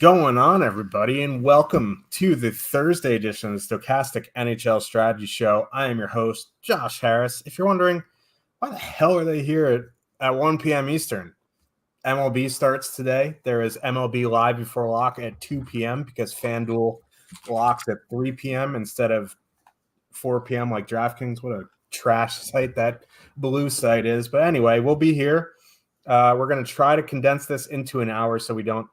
Going on, everybody, and welcome to the Thursday edition of the Stochastic NHL Strategy Show. I am your host, Josh Harris. If you're wondering, why the hell are they here at 1 p.m. Eastern? MLB starts today. There is MLB Live Before Lock at 2 p.m. because FanDuel locks at 3 p.m. instead of 4 p.m. like DraftKings. What a trash site that blue site is. But anyway, we'll be here. We're going to try to condense this into an hour so we don't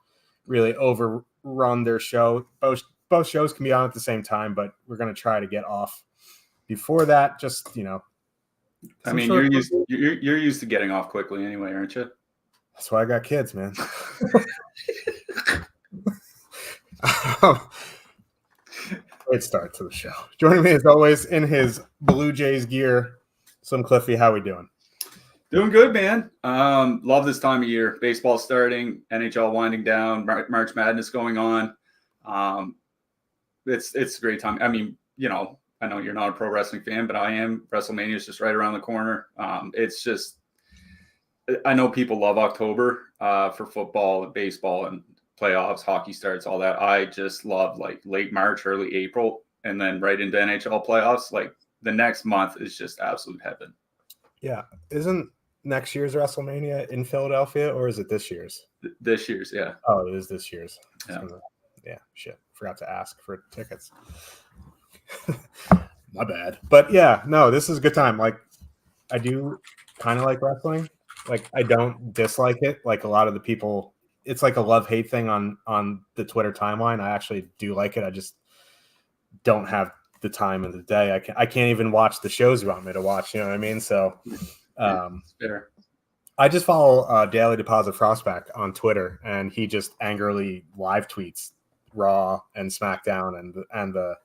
really overrun their show. Both shows can be on at the same time, but we're going to try to get off before that. Just, I mean, you're used to getting off quickly anyway, aren't you? That's why I got kids, man. Great start to the show. Joining me as always in his Blue Jays gear, Slim Cliffy. How we doing? Doing good, man. Love this time of year. Baseball starting, NHL winding down, March Madness going on. It's a great time. I mean, I know you're not a pro wrestling fan, but I am. WrestleMania is just right around the corner. It's just, I know people love October for football and baseball and playoffs, hockey starts, all that. I just love like late March, early April, and then right into NHL playoffs. Like the next month is just absolute heaven. Yeah. Isn't next year's WrestleMania in Philadelphia, or is it this year's? This year's, yeah. Oh, it is this year's. Yeah. Shit. Forgot to ask for tickets. My bad. But yeah, no, this is a good time. Like, I do kind of like wrestling. Like, I don't dislike it. Like a lot of the people, it's like a love-hate thing on the Twitter timeline. I actually do like it. I just don't have the time of the day. I can't even watch the shows you want me to watch. You know what I mean? So, fair. I just follow Daily Deposit Frostback on Twitter, and he just angrily live tweets Raw and SmackDown and the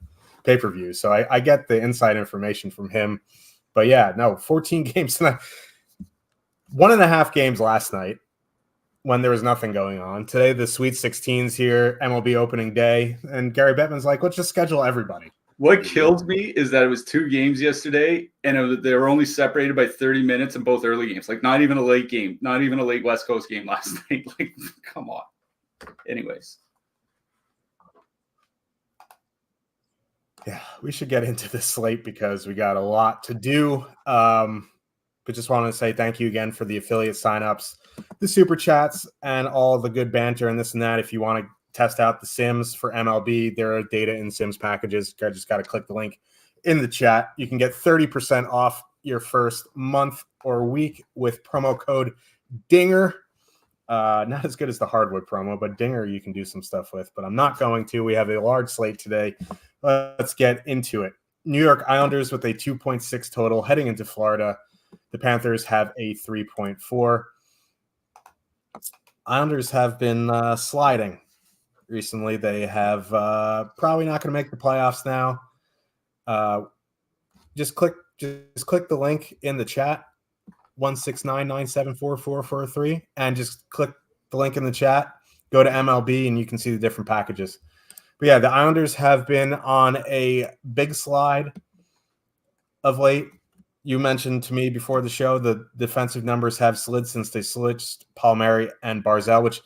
pay-per-view. So I get the inside information from him. But yeah, no, 14 games tonight. 1.5 games last night when there was nothing going on. Today, the Sweet 16's here, MLB opening day, and Gary Bettman's like, let's just schedule everybody. What kills me is that it was 2 games yesterday, and they were only separated by 30 minutes in both early games. Like, not even a late game, not even a late West Coast game last night. Like, come on. Anyways. Yeah, we should get into this slate because we got a lot to do. But just wanted to say thank you again for the affiliate signups, the super chats, and all the good banter and this and that. If you want to test out the Sims for MLB, there are data in Sims packages. You just got to click the link in the chat. You can get 30% off your first month or week with promo code DINGER. Not as good as the hardwood promo, but DINGER you can do some stuff with, but I'm not going to. We have a large slate today. Let's get into it. New York Islanders with a 2.6 total heading into Florida. The Panthers have a 3.4. Islanders have been sliding recently. They have probably not going to make the playoffs now. Just click the link in the chat, 169974443, and just click the link in the chat. Go to MLB and you can see the different packages. But yeah, the Islanders have been on a big slide of late. You mentioned to me before the show the defensive numbers have slid since they switched Palmieri and Barzal, which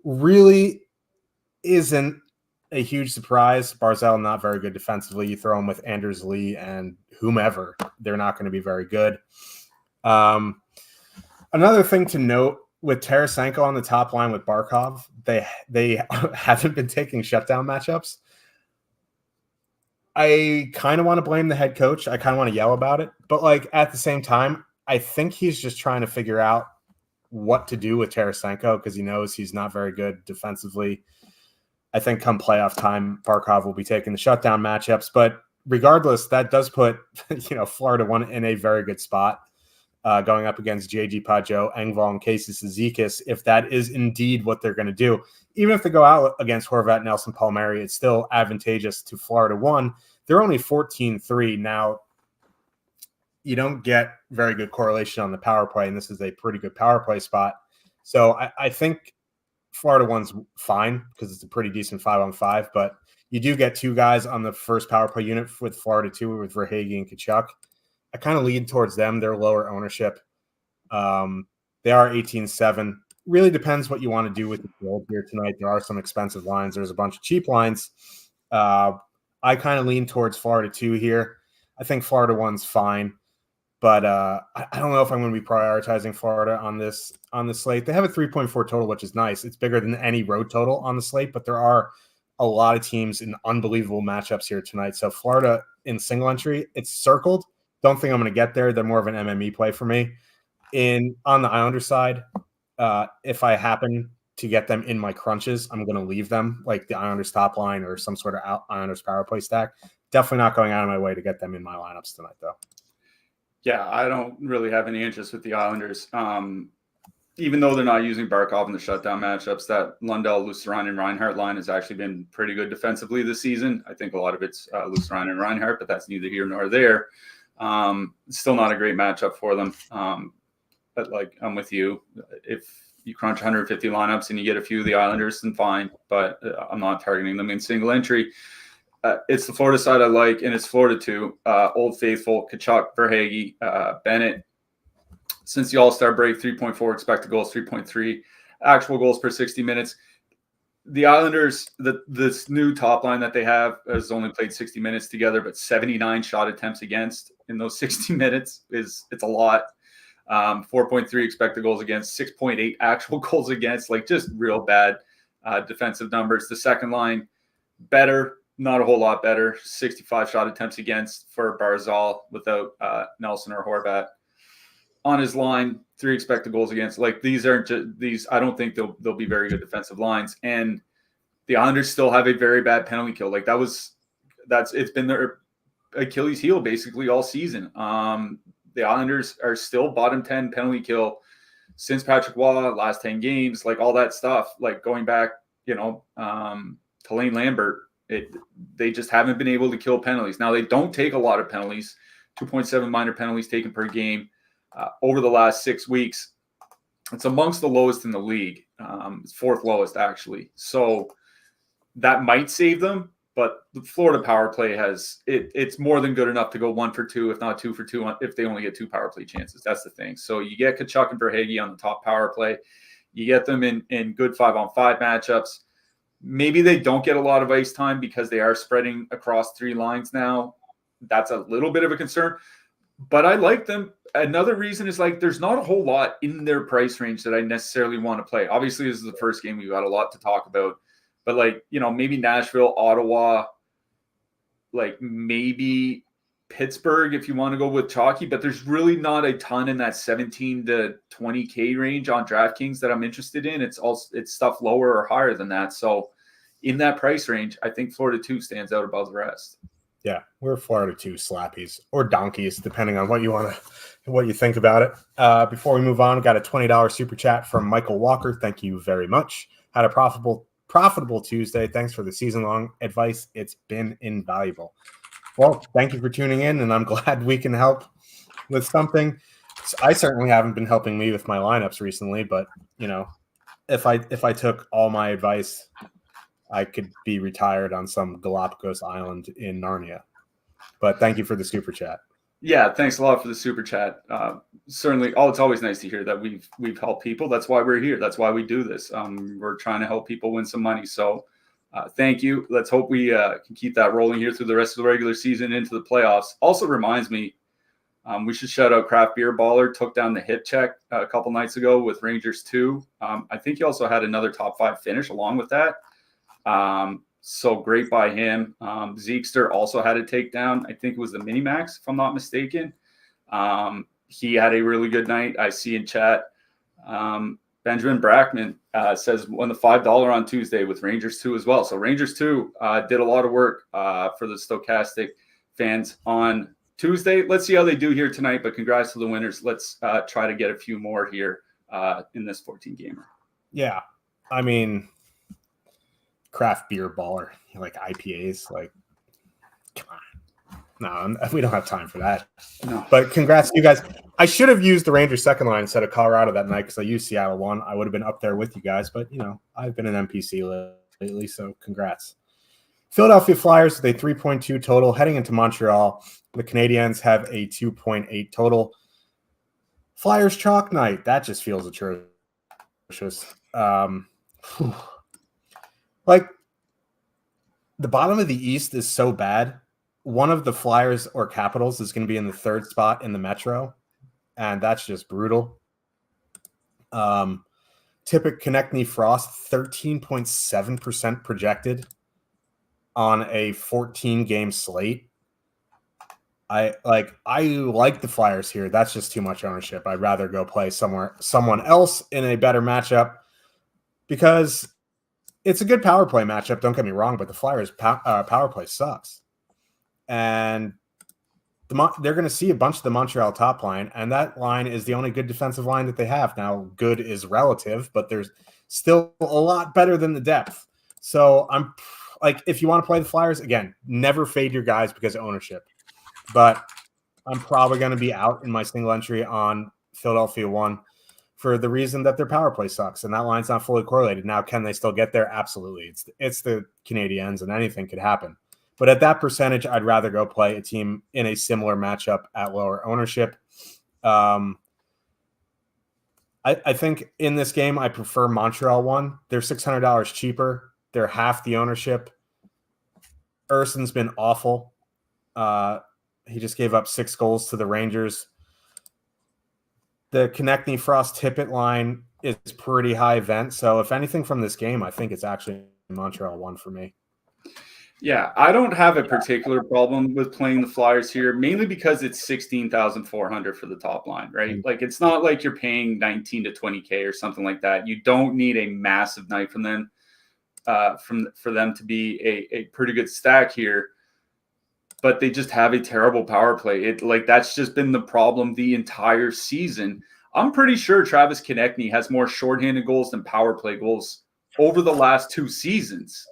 really isn't a huge surprise. Barzal not very good defensively. You throw him with Anders Lee and whomever, they're not going to be very good. Another thing to note with Tarasenko on the top line with Barkov, they haven't been taking shutdown matchups. I kind of want to blame the head coach. I kind of want to yell about it. But like at the same time, I think he's just trying to figure out what to do with Tarasenko because he knows he's not very good defensively. I think come playoff time, Barkov will be taking the shutdown matchups. But regardless, that does put Florida one in a very good spot going up against JG Pageau, Engvall, and Casey Cizikas, if that is indeed what they're going to do. Even if they go out against Horvat, Nelson, Palmieri, it's still advantageous to Florida. One, they're only 14-3. Now, you don't get very good correlation on the power play, and this is a pretty good power play spot. So I think Florida one's fine because it's a pretty decent 5-on-5, but you do get 2 guys on the first power play unit with Florida 2 with Verhaeghe and Kachuk. I kind of lead towards them. They're lower ownership. They are 18-7. really depends what you want to do with the field here tonight. There are some expensive lines. There's a bunch of cheap lines. I kind of lean towards Florida 2 here. I think Florida 1's fine, but I don't know if I'm going to be prioritizing Florida on this slate. They have a 3.4 total, which is nice. It's bigger than any road total on the slate, but there are a lot of teams in unbelievable matchups here tonight. So Florida in single entry, it's circled. Don't think I'm going to get there. They're more of an MME play for me. On the Islander side, if I happen to get them in my crunches, I'm going to leave them like the Islanders top line or some sort of Islanders power play stack. Definitely not going out of my way to get them in my lineups tonight, though. Yeah, I don't really have any interest with the Islanders. Even though they're not using Barkov in the shutdown matchups, that Lundell, Lucian, and Reinhart line has actually been pretty good defensively this season. I think a lot of it's Lucian and Reinhart, but that's neither here nor there. Still not a great matchup for them. But like, I'm with you. If you crunch 150 lineups and you get a few of the Islanders, then fine. But I'm not targeting them in single entry. It's the Florida side I like, and it's Florida 2. Old Faithful, Tkachuk, Verhaeghe, Bennett. Since the All-Star break, 3.4 expected goals, 3.3 actual goals per 60 minutes. The Islanders, this new top line that they have has only played 60 minutes together, but 79 shot attempts against in those 60 minutes it's a lot. 4.3 expected goals against, 6.8 actual goals against, like just real bad defensive numbers. The second line, better, not a whole lot better. 65 shot attempts against for Barzal without Nelson or Horvat. On his line, 3 expected goals against. Like these aren't just these. I don't think they'll be very good defensive lines. And the Islanders still have a very bad penalty kill. Like it's been their Achilles heel basically all season. The Islanders are still bottom 10 penalty kill since Patrick Waugh, last 10 games, like all that stuff. Like going back, to Lane Lambert, they just haven't been able to kill penalties. Now they don't take a lot of penalties. 2.7 minor penalties taken per game. Over the last 6 weeks, it's amongst the lowest in the league. It's 4th lowest, actually. So that might save them, but the Florida power play it's more than good enough to go 1 for 2, if not 2 for 2, if they only get 2 power play chances. That's the thing. So you get Tkachuk and Verhaeghe on the top power play. You get them in good 5-on-5 matchups. Maybe they don't get a lot of ice time because they are spreading across 3 lines now. That's a little bit of a concern. But I like them. Another reason is like there's not a whole lot in their price range that I necessarily want to play. Obviously, this is the first game. We've got a lot to talk about. But like, maybe Nashville, Ottawa, like maybe Pittsburgh if you want to go with chalky. But there's really not a ton in that 17 to 20K range on DraftKings that I'm interested in. It's stuff lower or higher than that. So in that price range, I think Florida 2 stands out above the rest. Yeah, we're Florida 2 slappies or donkeys, depending on what you think about it. Before we move on, got a $20 super chat from Michael Walker. Thank you very much. Had a profitable Tuesday. Thanks for the season-long advice. It's been invaluable. Well, thank you for tuning in, and I'm glad we can help with something. I certainly haven't been helping me with my lineups recently, but if I took all my advice, I could be retired on some Galapagos island in Narnia. But thank you for the super chat. Yeah, thanks a lot for the super chat. Certainly, it's always nice to hear that we've helped people. That's why we're here. That's why we do this. We're trying to help people win some money. So thank you. Let's hope we can keep that rolling here through the rest of the regular season into the playoffs. Also reminds me, we should shout out Craft Beer Baller. Took down the hit check a couple nights ago with Rangers 2. I think he also had another top 5 finish along with that. So great by him. Zeekster also had a takedown. I think it was the Minimax, if I'm not mistaken. He had a really good night. I see in chat. Benjamin Brackman says won the $5 on Tuesday with Rangers 2 as well. So Rangers 2 did a lot of work for the Stochastic fans on Tuesday. Let's see how they do here tonight, but congrats to the winners. Let's try to get a few more here in this 14-gamer. Yeah, I mean, Craft Beer Baller, like IPAs, like, come on. No, we don't have time for that. No. But congrats, you guys. I should have used the Rangers second line instead of Colorado that night because I used Seattle 1. I would have been up there with you guys, but, I've been an NPC lately, so congrats. Philadelphia Flyers with a 3.2 total heading into Montreal. The Canadiens have a 2.8 total. Flyers chalk night. That just feels atrocious. atrocious. Like the bottom of the East is so bad. One of the Flyers or Capitals is going to be in the third spot in the Metro, and that's just brutal. Tippett, Konechny, Frost, 13.7% projected on a 14-game slate. I like the Flyers here. That's just too much ownership. I'd rather go play someone else in a better matchup because it's a good power play matchup. Don't get me wrong, but the Flyers power play sucks, and they're going to see a bunch of the Montreal top line, and that line is the only good defensive line that they have. Now, good is relative, but there's still a lot better than the depth. So I'm like, if you want to play the Flyers, again, never fade your guys because of ownership. But I'm probably going to be out in my single entry on Philadelphia 1 for the reason that their power play sucks, and that line's not fully correlated. Now, can they still get there? Absolutely. It's the Canadiens, and anything could happen. But at that percentage, I'd rather go play a team in a similar matchup at lower ownership. I think in this game, I prefer Montreal 1. They're $600 cheaper. They're half the ownership. Urson's been awful. He just gave up 6 goals to the Rangers. The Konechny, Frost, Tippett line is pretty high event. So if anything from this game, I think it's actually Montreal 1 for me. Yeah, I don't have a particular problem with playing the Flyers here, mainly because it's 16,400 for the top line, right? Mm-hmm. Like, it's not like you're paying 19 to 20K or something like that. You don't need a massive night from them, for them to be a pretty good stack here. But they just have a terrible power play. That's just been the problem the entire season. I'm pretty sure Travis Konechny has more shorthanded goals than power play goals over the last 2 seasons.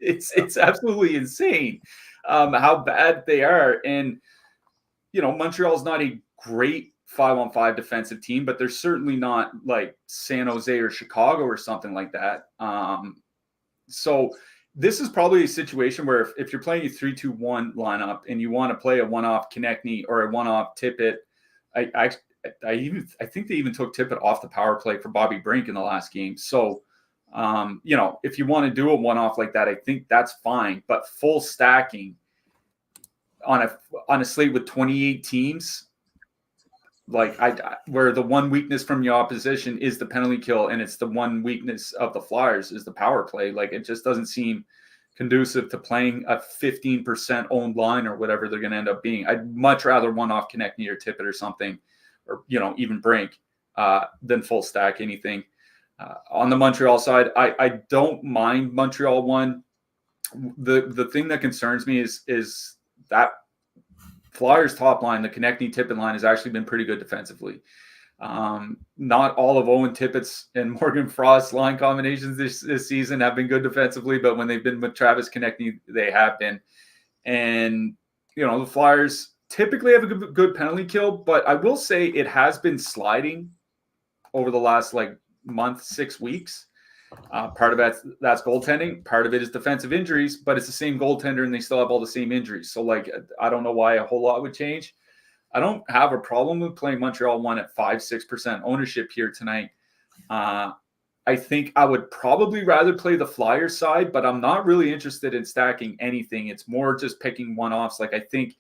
It's absolutely insane how bad they are. And, Montreal's not a great 5-on-5 defensive team, but they're certainly not like San Jose or Chicago or something like that. So this is probably a situation where if you're playing a 3-2-1 lineup and you want to play a one-off Konechny or a one-off Tippett, I think they even took Tippett off the power play for Bobby Brink in the last game. So, if you want to do a one-off like that, I think that's fine. But full stacking on a slate with 28 teams, where the one weakness from your opposition is the penalty kill, and it's the one weakness of the Flyers is the power play. It just doesn't seem conducive to playing a 15% owned line or whatever they're going to end up being. I'd much rather one-off Konechny or Tippett or something, or even Brink, than full stack anything. On the Montreal side, I don't mind Montreal 1. The thing that concerns me is that Flyers top line, the Konechny Tippett line, has actually been pretty good defensively. Not all of Owen Tippett's and Morgan Frost's line combinations this season have been good defensively, but when they've been with Travis Konechny, they have been. And, the Flyers typically have a good penalty kill, but I will say it has been sliding over the last month, 6 weeks. Part of that's goaltending. Part of it is defensive injuries, but it's the same goaltender and they still have all the same injuries. So I don't know why a whole lot would change. I don't have a problem with playing Montreal 1 at 5-6% ownership here tonight. I think I would probably rather play the Flyers side, but I'm not really interested in stacking anything. It's more just picking one-offs. I think,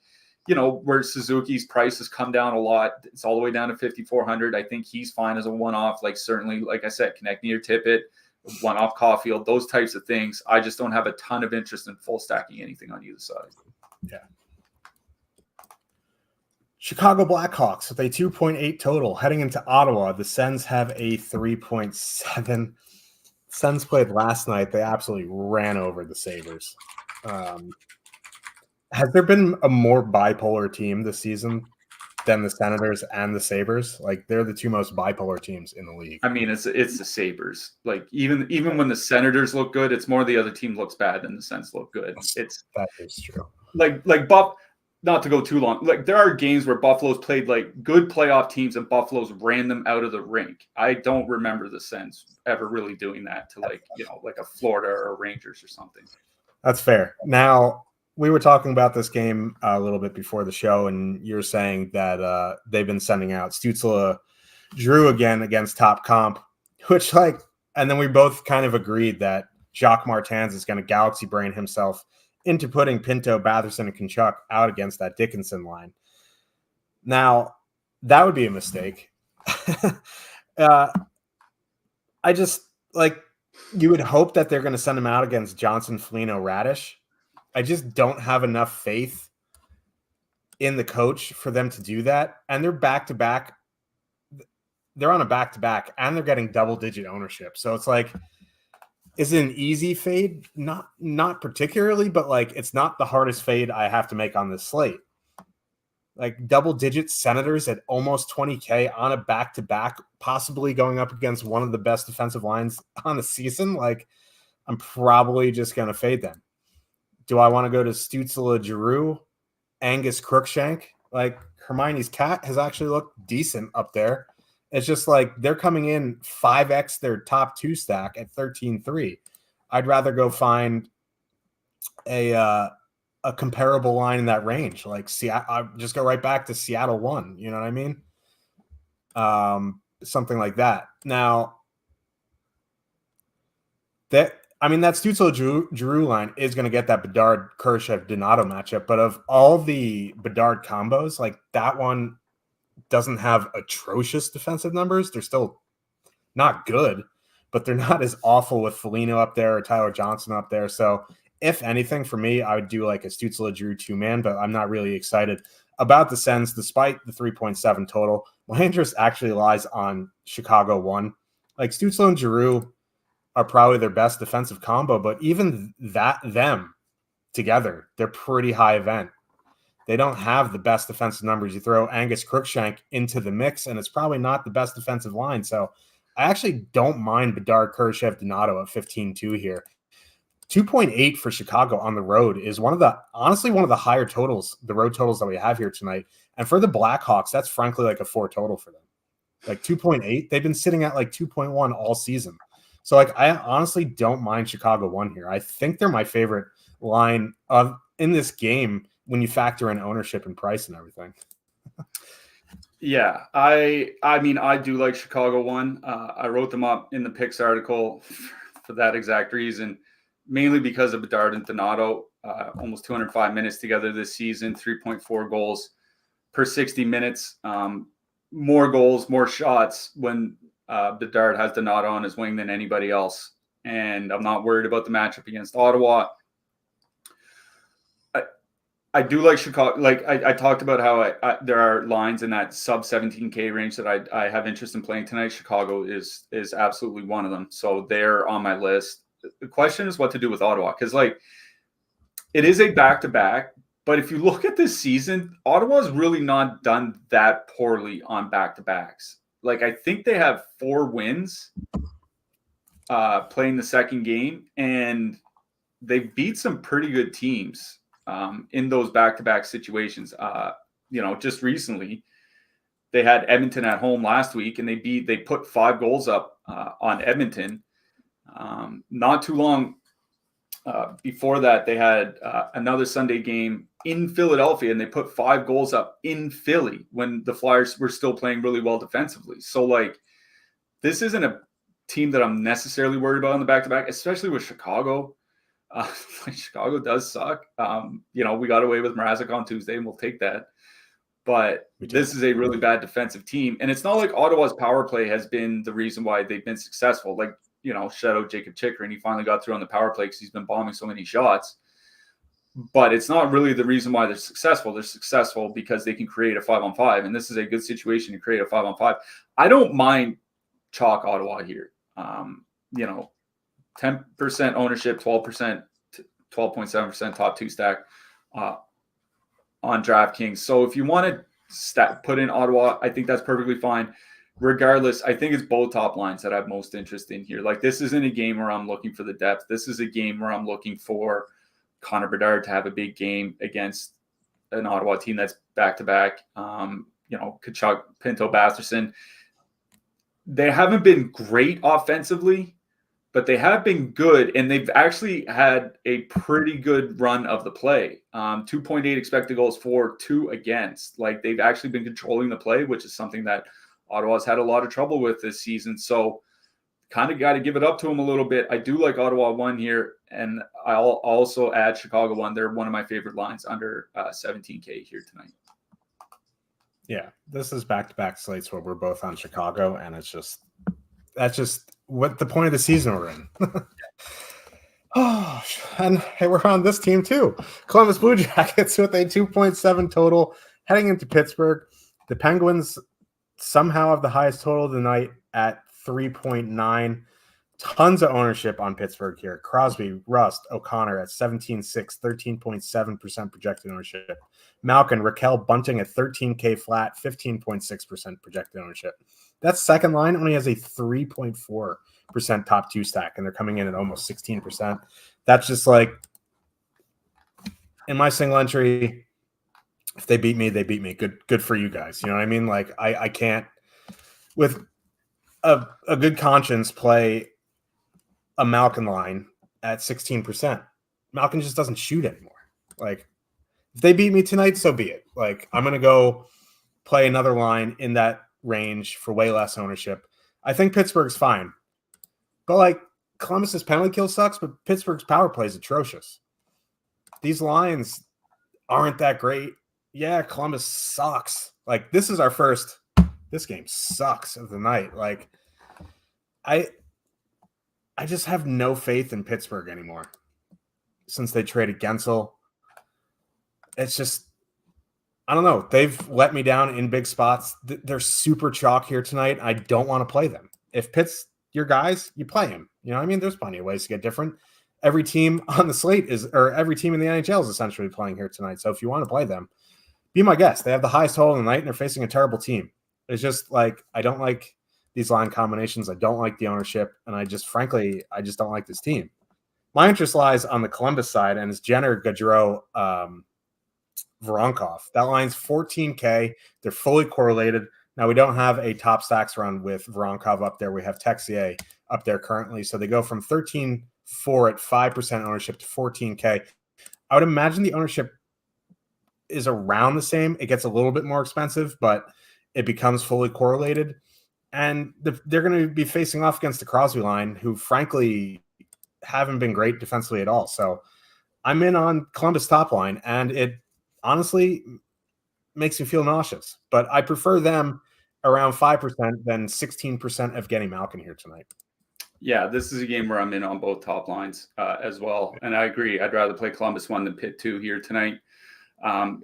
where Suzuki's price has come down a lot. It's all the way down to 5,400. I think he's fine as a one-off. Certainly, like I said, Konechny or Tippett, one-off Caulfield, those types of things. I just don't have a ton of interest in full stacking anything on either side. Yeah. Chicago Blackhawks with a 2.8 total heading into Ottawa. The Sens have a 3.7. Sens played last night. They absolutely ran over the Sabres. Has there been a more bipolar team this season than the Senators and the Sabres? They're the two most bipolar teams in the league. I mean, it's the Sabres. Even when the Senators look good, it's more the other team looks bad than the Sens look good. That is true. Not to go too long. There are games where Buffalo's played good playoff teams and Buffalo's ran them out of the rink. I don't remember the Sens ever really doing that to a Florida or Rangers or something. That's fair. Now, we were talking about this game a little bit before the show, and you're saying that they've been sending out Stützle Drew again against top comp, which and then we both kind of agreed that Jacques Martins is going to galaxy brain himself into putting Pinto, Batherson, and Tkachuk out against that Dickinson line. Now, that would be a mistake. I just you would hope that they're going to send him out against Johnson, Foligno, Radish. I just don't have enough faith in the coach for them to do that. And they're back-to-back. They're on a back-to-back, and they're getting double-digit ownership. So it's is it an easy fade? Not particularly, but it's not the hardest fade I have to make on this slate. Double-digit Senators at almost 20K on a back-to-back, possibly going up against one of the best defensive lines on the season. I'm probably just going to fade them. Do I want to go to Stützle, Giroux, Angus Crookshank? Hermione's cat has actually looked decent up there. It's just they're coming in 5x their top 2 stack at 13-3. I'd rather go find a comparable line in that range. I'll just go right back to Seattle 1. You know what I mean? Something like that. Now, that Stützle Giroux line is going to get that Bedard, Kurashev, Donato matchup. But of all the Bedard combos, that one doesn't have atrocious defensive numbers. They're still not good, but they're not as awful with Foligno up there or Tyler Johnson up there. So if anything, for me, I would do a Stützle Giroux 2-man, but I'm not really excited about the Sens, despite the 3.7 total. My interest actually lies on Chicago 1. Stützle and Giroux are probably their best defensive combo, but even them together, they're pretty high event. They don't have the best defensive numbers. You throw Angus Crookshank into the mix, and it's probably not the best defensive line. So I actually don't mind Bedard, Kurashev, Donato at 15-2 here. 2.8 for Chicago on the road is honestly one of the higher totals, the road totals that we have here tonight. And for the Blackhawks, that's frankly a 4 total for them. 2.8, they've been sitting at 2.1 all season. So I honestly don't mind Chicago 1 here. I think they're my favorite line in this game when you factor in ownership and price and everything. Yeah, I mean, I do like Chicago 1. I wrote them up in the picks article for that exact reason, mainly because of Bedard and Donato, almost 205 minutes together this season, 3.4 goals per 60 minutes, more goals, more shots when Bedard has Donato on his wing than anybody else. And I'm not worried about the matchup against Ottawa. I do like Chicago. I talked about how there are lines in that sub 17K range that I have interest in playing tonight. Chicago is absolutely one of them. So they're on my list. The question is what to do with Ottawa, because it is a back-to-back. But if you look at this season, Ottawa's really not done that poorly on back-to-backs. I think they have 4 wins playing the second game, and they beat some pretty good teams in those back-to-back situations. Just recently, they had Edmonton at home last week, and they put 5 goals up on Edmonton. Not too long before that, they had another Sunday game in Philadelphia, and they put 5 goals up in Philly when the Flyers were still playing really well defensively. So, this isn't a team that I'm necessarily worried about on the back-to-back, especially with Chicago. Chicago does suck. We got away with Mrazek on Tuesday, and we'll take that. But this is a really bad defensive team. And it's not like Ottawa's power play has been the reason why they've been successful. Shout out Jacob Chikrin. He finally got through on the power play because he's been bombing so many shots. But it's not really the reason why they're successful. They're successful because they can create a 5-on-5. And this is a good situation to create a 5-on-5. I don't mind chalk Ottawa here. 10% ownership, 12%, 12.7% top 2 stack on DraftKings. So if you want to put in Ottawa, I think that's perfectly fine. Regardless, I think it's both top lines that I have most interest in here. This isn't a game where I'm looking for the depth. This is a game where I'm looking for Connor Bedard to have a big game against an Ottawa team that's back-to-back. Tkachuk, Pinto, Batherson. They haven't been great offensively, but they have been good, and they've actually had a pretty good run of the play. 2.8 expected goals for, 2 against. They've actually been controlling the play, which is something that Ottawa's had a lot of trouble with this season. So kind of got to give it up to them a little bit. I do like Ottawa 1 here, and I'll also add Chicago 1. They're one of my favorite lines under 17K here tonight. Yeah, this is back-to-back slates where we're both on Chicago, and that's just what the point of the season we're in. Oh, and hey, we're on this team too. Columbus Blue Jackets with a 2.7 total heading into Pittsburgh. The Penguins somehow have the highest total of the night at 3.9. Tons of ownership on Pittsburgh here. Crosby, Rust, O'Connor at 17.6, 13.7% projected ownership. Malkin, Raquel, Bunting at 13K flat, 15.6% projected ownership. That second line only has a 3.4% top 2 stack, and they're coming in at almost 16%. That's just like, in my single entry, if they beat me, they beat me. Good for you guys. You know what I mean? Like, I can't, with a good conscience, play a Malkin line at 16%. Malkin just doesn't shoot anymore. Like, if they beat me tonight, so be it. Like, I'm going to go play another line in that range for way less ownership. I think Pittsburgh's fine. But, like, Columbus's penalty kill sucks, but Pittsburgh's power play is atrocious. These lines aren't that great. Yeah, Columbus sucks. Like, this is our first – this game sucks of the night. Like, I just have no faith in Pittsburgh anymore since they traded Gensel. It's just, I don't know. They've let me down in big spots. They're super chalk here tonight. I don't want to play them. If Pitt's your guys, you play them. You know what I mean? There's plenty of ways to get different. Every team on the slate every team in the NHL is essentially playing here tonight. So if you want to play them, be my guest. They have the highest total of the night, and they're facing a terrible team. It's just like, I don't like these line combinations. I don't like the ownership, and I just don't like this team. My interest lies on the Columbus side, and it's Jenner, Gaudreau, Voronkov. That line's 14K. They're fully correlated. Now, we don't have a top stacks run with Voronkov up there. We have Texier up there currently. So they go from 13.4 at 5% ownership to 14K. I would imagine the ownership is around the same. It gets a little bit more expensive, but it becomes fully correlated. And they're going to be facing off against the Crosby line, who frankly haven't been great defensively at all. So I'm in on Columbus top line, and it honestly makes me feel nauseous. But I prefer them around 5% than 16% of getting Malkin here tonight. Yeah, this is a game where I'm in on both top lines as well. And I agree. I'd rather play Columbus 1 than Pitt 2 here tonight.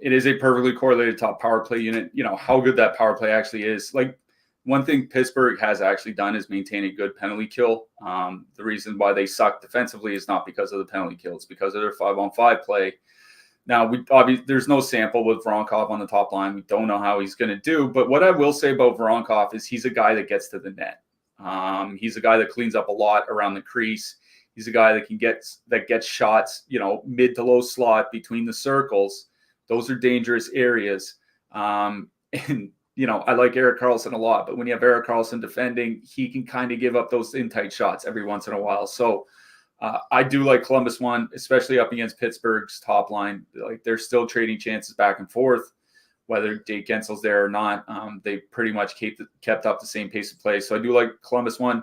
It is a perfectly correlated top power play unit. You know, how good that power play actually is. Like, one thing Pittsburgh has actually done is maintain a good penalty kill. The reason why they suck defensively is not because of the penalty kill. It's because of their 5-on-5 play. Now, there's no sample with Voronkov on the top line. We don't know how he's going to do. But what I will say about Voronkov is he's a guy that gets to the net. He's a guy that cleans up a lot around the crease. He's a guy that gets shots, you know, mid to low slot between the circles. Those are dangerous areas. And you know, I like Erik Karlsson a lot, but when you have Erik Karlsson defending, he can kind of give up those in-tight shots every once in a while. So I do like Columbus 1, especially up against Pittsburgh's top line. Like, they're still trading chances back and forth, whether Jake Gensel's there or not. They pretty much kept up the same pace of play. So I do like Columbus 1.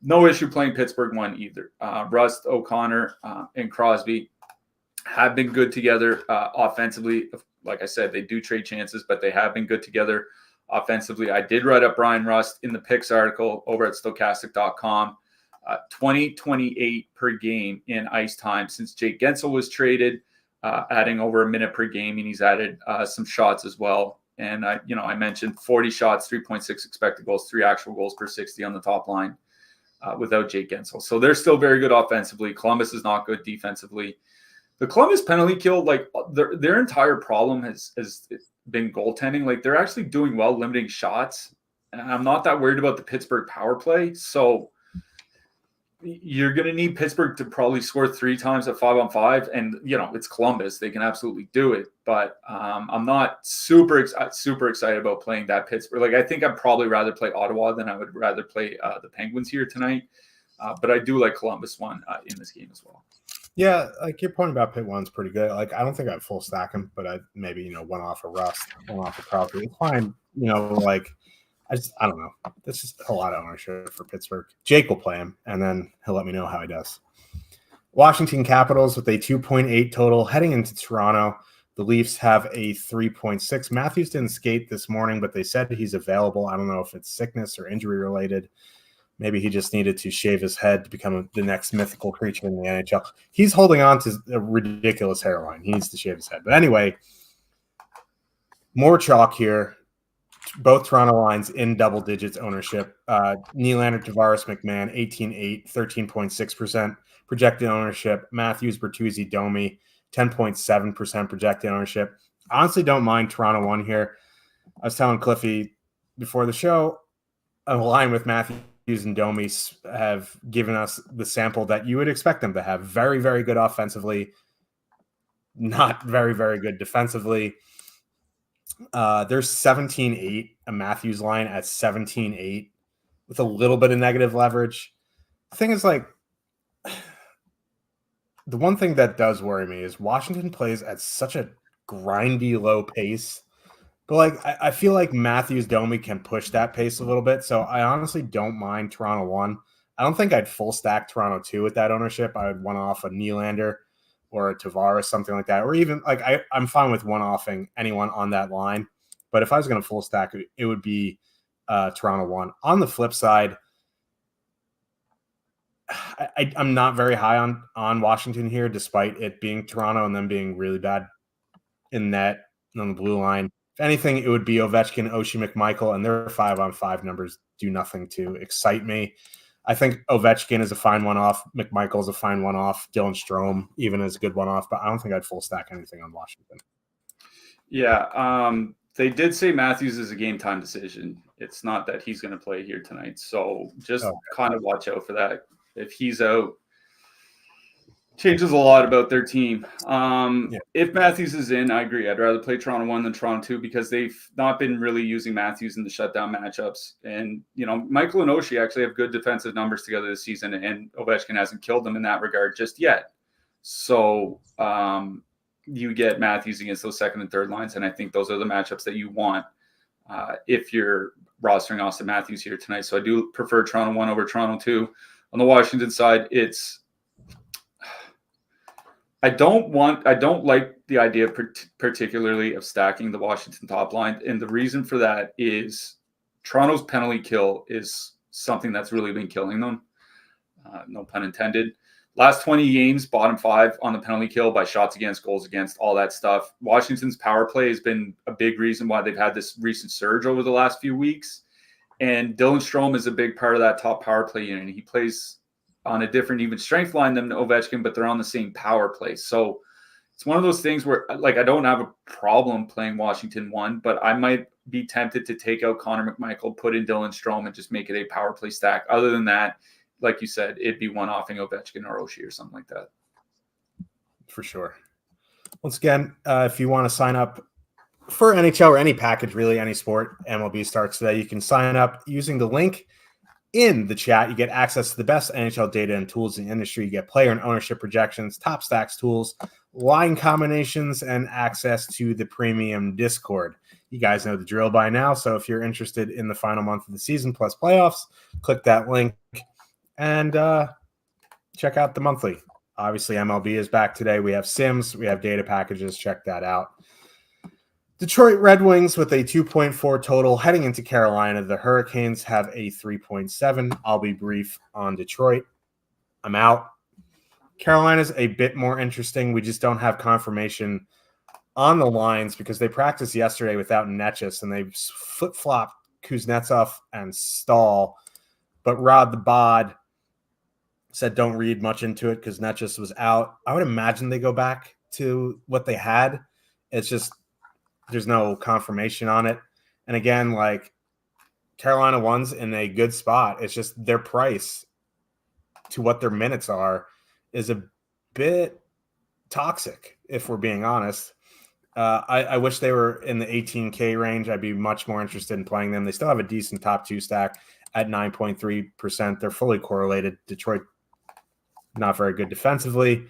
No issue playing Pittsburgh 1 either. Rust, O'Connor, and Crosby have been good together offensively. Like I said, they do trade chances, but they have been good together offensively. I did write up Brian Rust in the picks article over at Stokastic.com. 20-28 per game in ice time since Jake Gensel was traded, adding over a minute per game, and he's added some shots as well. And I mentioned 40 shots, 3.6 expected goals, 3 actual goals per 60 on the top line without Jake Gensel. So they're still very good offensively. Columbus is not good defensively. The Columbus penalty kill, like, their entire problem has been goaltending. Like, they're actually doing well limiting shots, and I'm not that worried about the Pittsburgh power play. So you're going to need Pittsburgh to probably score 3 times at 5-on-5, and you know, it's Columbus; they can absolutely do it. But I'm not super excited about playing that Pittsburgh. Like, I think I'd probably rather play Ottawa than I would rather play the Penguins here tonight. But I do like Columbus 1 in this game as well. Yeah, like, your point about Pitt 1's pretty good. Like, I don't think I'd full stack him, but I maybe, one off of Rust, one off of Crosby. It's fine. Like, I don't know. That's just a lot of ownership for Pittsburgh. Jake will play him, and then he'll let me know how he does. Washington Capitals with a 2.8 total heading into Toronto. The Leafs have a 3.6. Matthews didn't skate this morning, but they said he's available. I don't know if it's sickness or injury related. Maybe he just needed to shave his head to become the next mythical creature in the NHL. He's holding on to a ridiculous hairline. He needs to shave his head. But anyway, more chalk here. Both Toronto lines in double digits ownership. Nylander, Tavares, McMahon, 18.8, 13.6% projected ownership. Matthews, Bertuzzi, Domi, 10.7% projected ownership. I honestly don't mind Toronto 1 here. I was telling Cliffy before the show, a line with Matthews and Domi have given us the sample that you would expect them to have. Very, very good offensively, not very, very good defensively. There's 17.8, a Matthews line at 17.8 with a little bit of negative leverage. The thing is, like, the one thing that does worry me is Washington plays at such a grindy low pace. But, like, I feel like Matthews Domi can push that pace a little bit. So I honestly don't mind Toronto 1. I don't think I'd full stack Toronto 2 with that ownership. I would one off a Nylander or a Tavares, something like that. Or even, like, I'm fine with one-offing anyone on that line. But if I was going to full stack, it would be Toronto 1. On the flip side, I'm not very high on Washington here, despite it being Toronto and them being really bad in net and on the blue line. If anything, it would be Ovechkin, Oshie, McMichael, and their 5-on-5 numbers do nothing to excite me. I think Ovechkin is a fine one-off. McMichael is a fine one-off. Dylan Strome even is a good one-off, but I don't think I'd full stack anything on Washington. Yeah, they did say Matthews is a game-time decision. It's not that he's going to play here tonight, so just kind of watch out for that. If he's out, changes a lot about their team. If Matthews is in, I agree. I'd rather play Toronto 1 than Toronto 2 because they've not been really using Matthews in the shutdown matchups. And, Michael and Oshie actually have good defensive numbers together this season, and Ovechkin hasn't killed them in that regard just yet. So you get Matthews against those second and third lines, and I think those are the matchups that you want if you're rostering Austin Matthews here tonight. So I do prefer Toronto 1 over Toronto 2. On the Washington side, I don't like the idea particularly of stacking the Washington top line. And the reason for that is Toronto's penalty kill is something that's really been killing them. No pun intended. Last 20 games, bottom 5 on the penalty kill by shots against, goals against, all that stuff. Washington's power play has been a big reason why they've had this recent surge over the last few weeks. And Dylan Strome is a big part of that top power play unit. He plays on a different even strength line than Ovechkin, but they're on the same power play. So it's one of those things where, like, I don't have a problem playing Washington 1, but I might be tempted to take out Connor McMichael, put in Dylan Strome, and just make it a power play stack. Other than that, like you said, it'd be one-offing Ovechkin or Oshie or something like that. For sure. Once again, if you want to sign up for NHL or any package, really any sport, MLB starts today, you can sign up using the link in the chat. You get access to the best NHL data and tools in the industry. You get player and ownership projections, top stacks tools, line combinations, and access to the premium Discord. You guys know the drill by now. So if you're interested in the final month of the season plus playoffs, click that link and check out the monthly. Obviously, MLB is back today. We have Sims. We have data packages. Check that out. Detroit Red Wings with a 2.4 total heading into Carolina. The Hurricanes have a 3.7. I'll be brief on Detroit. I'm out. Carolina's a bit more interesting. We just don't have confirmation on the lines because they practiced yesterday without Netchus, and they flip-flopped Kuznetsov and Stahl. But Rod the Bod said don't read much into it because Netchus was out. I would imagine they go back to what they had. It's just there's no confirmation on it. And again, like, Carolina 1's in a good spot. It's just their price to what their minutes are is a bit toxic, if we're being honest. I wish they were in the 18K range. I'd be much more interested in playing them. They still have a decent top 2 stack at 9.3%. They're fully correlated. Detroit, not very good defensively.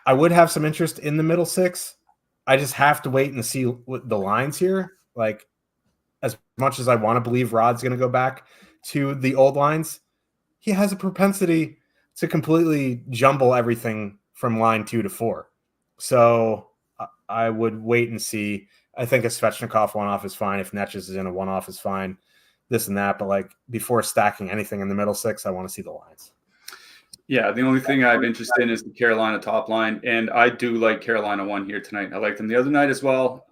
I would have some interest in the middle 6. I just have to wait and see what the lines here. Like, as much as I want to believe Rod's going to go back to the old lines, he has a propensity to completely jumble everything from line 2 to 4. So I would wait and see. I think a Svechnikov one-off is fine. If Netches is in a one-off is fine, this and that. But like before stacking anything in the middle 6, I want to see the lines. Yeah, the only thing I'm interested in is the Carolina top line. And I do like Carolina 1 here tonight. I liked them the other night as well.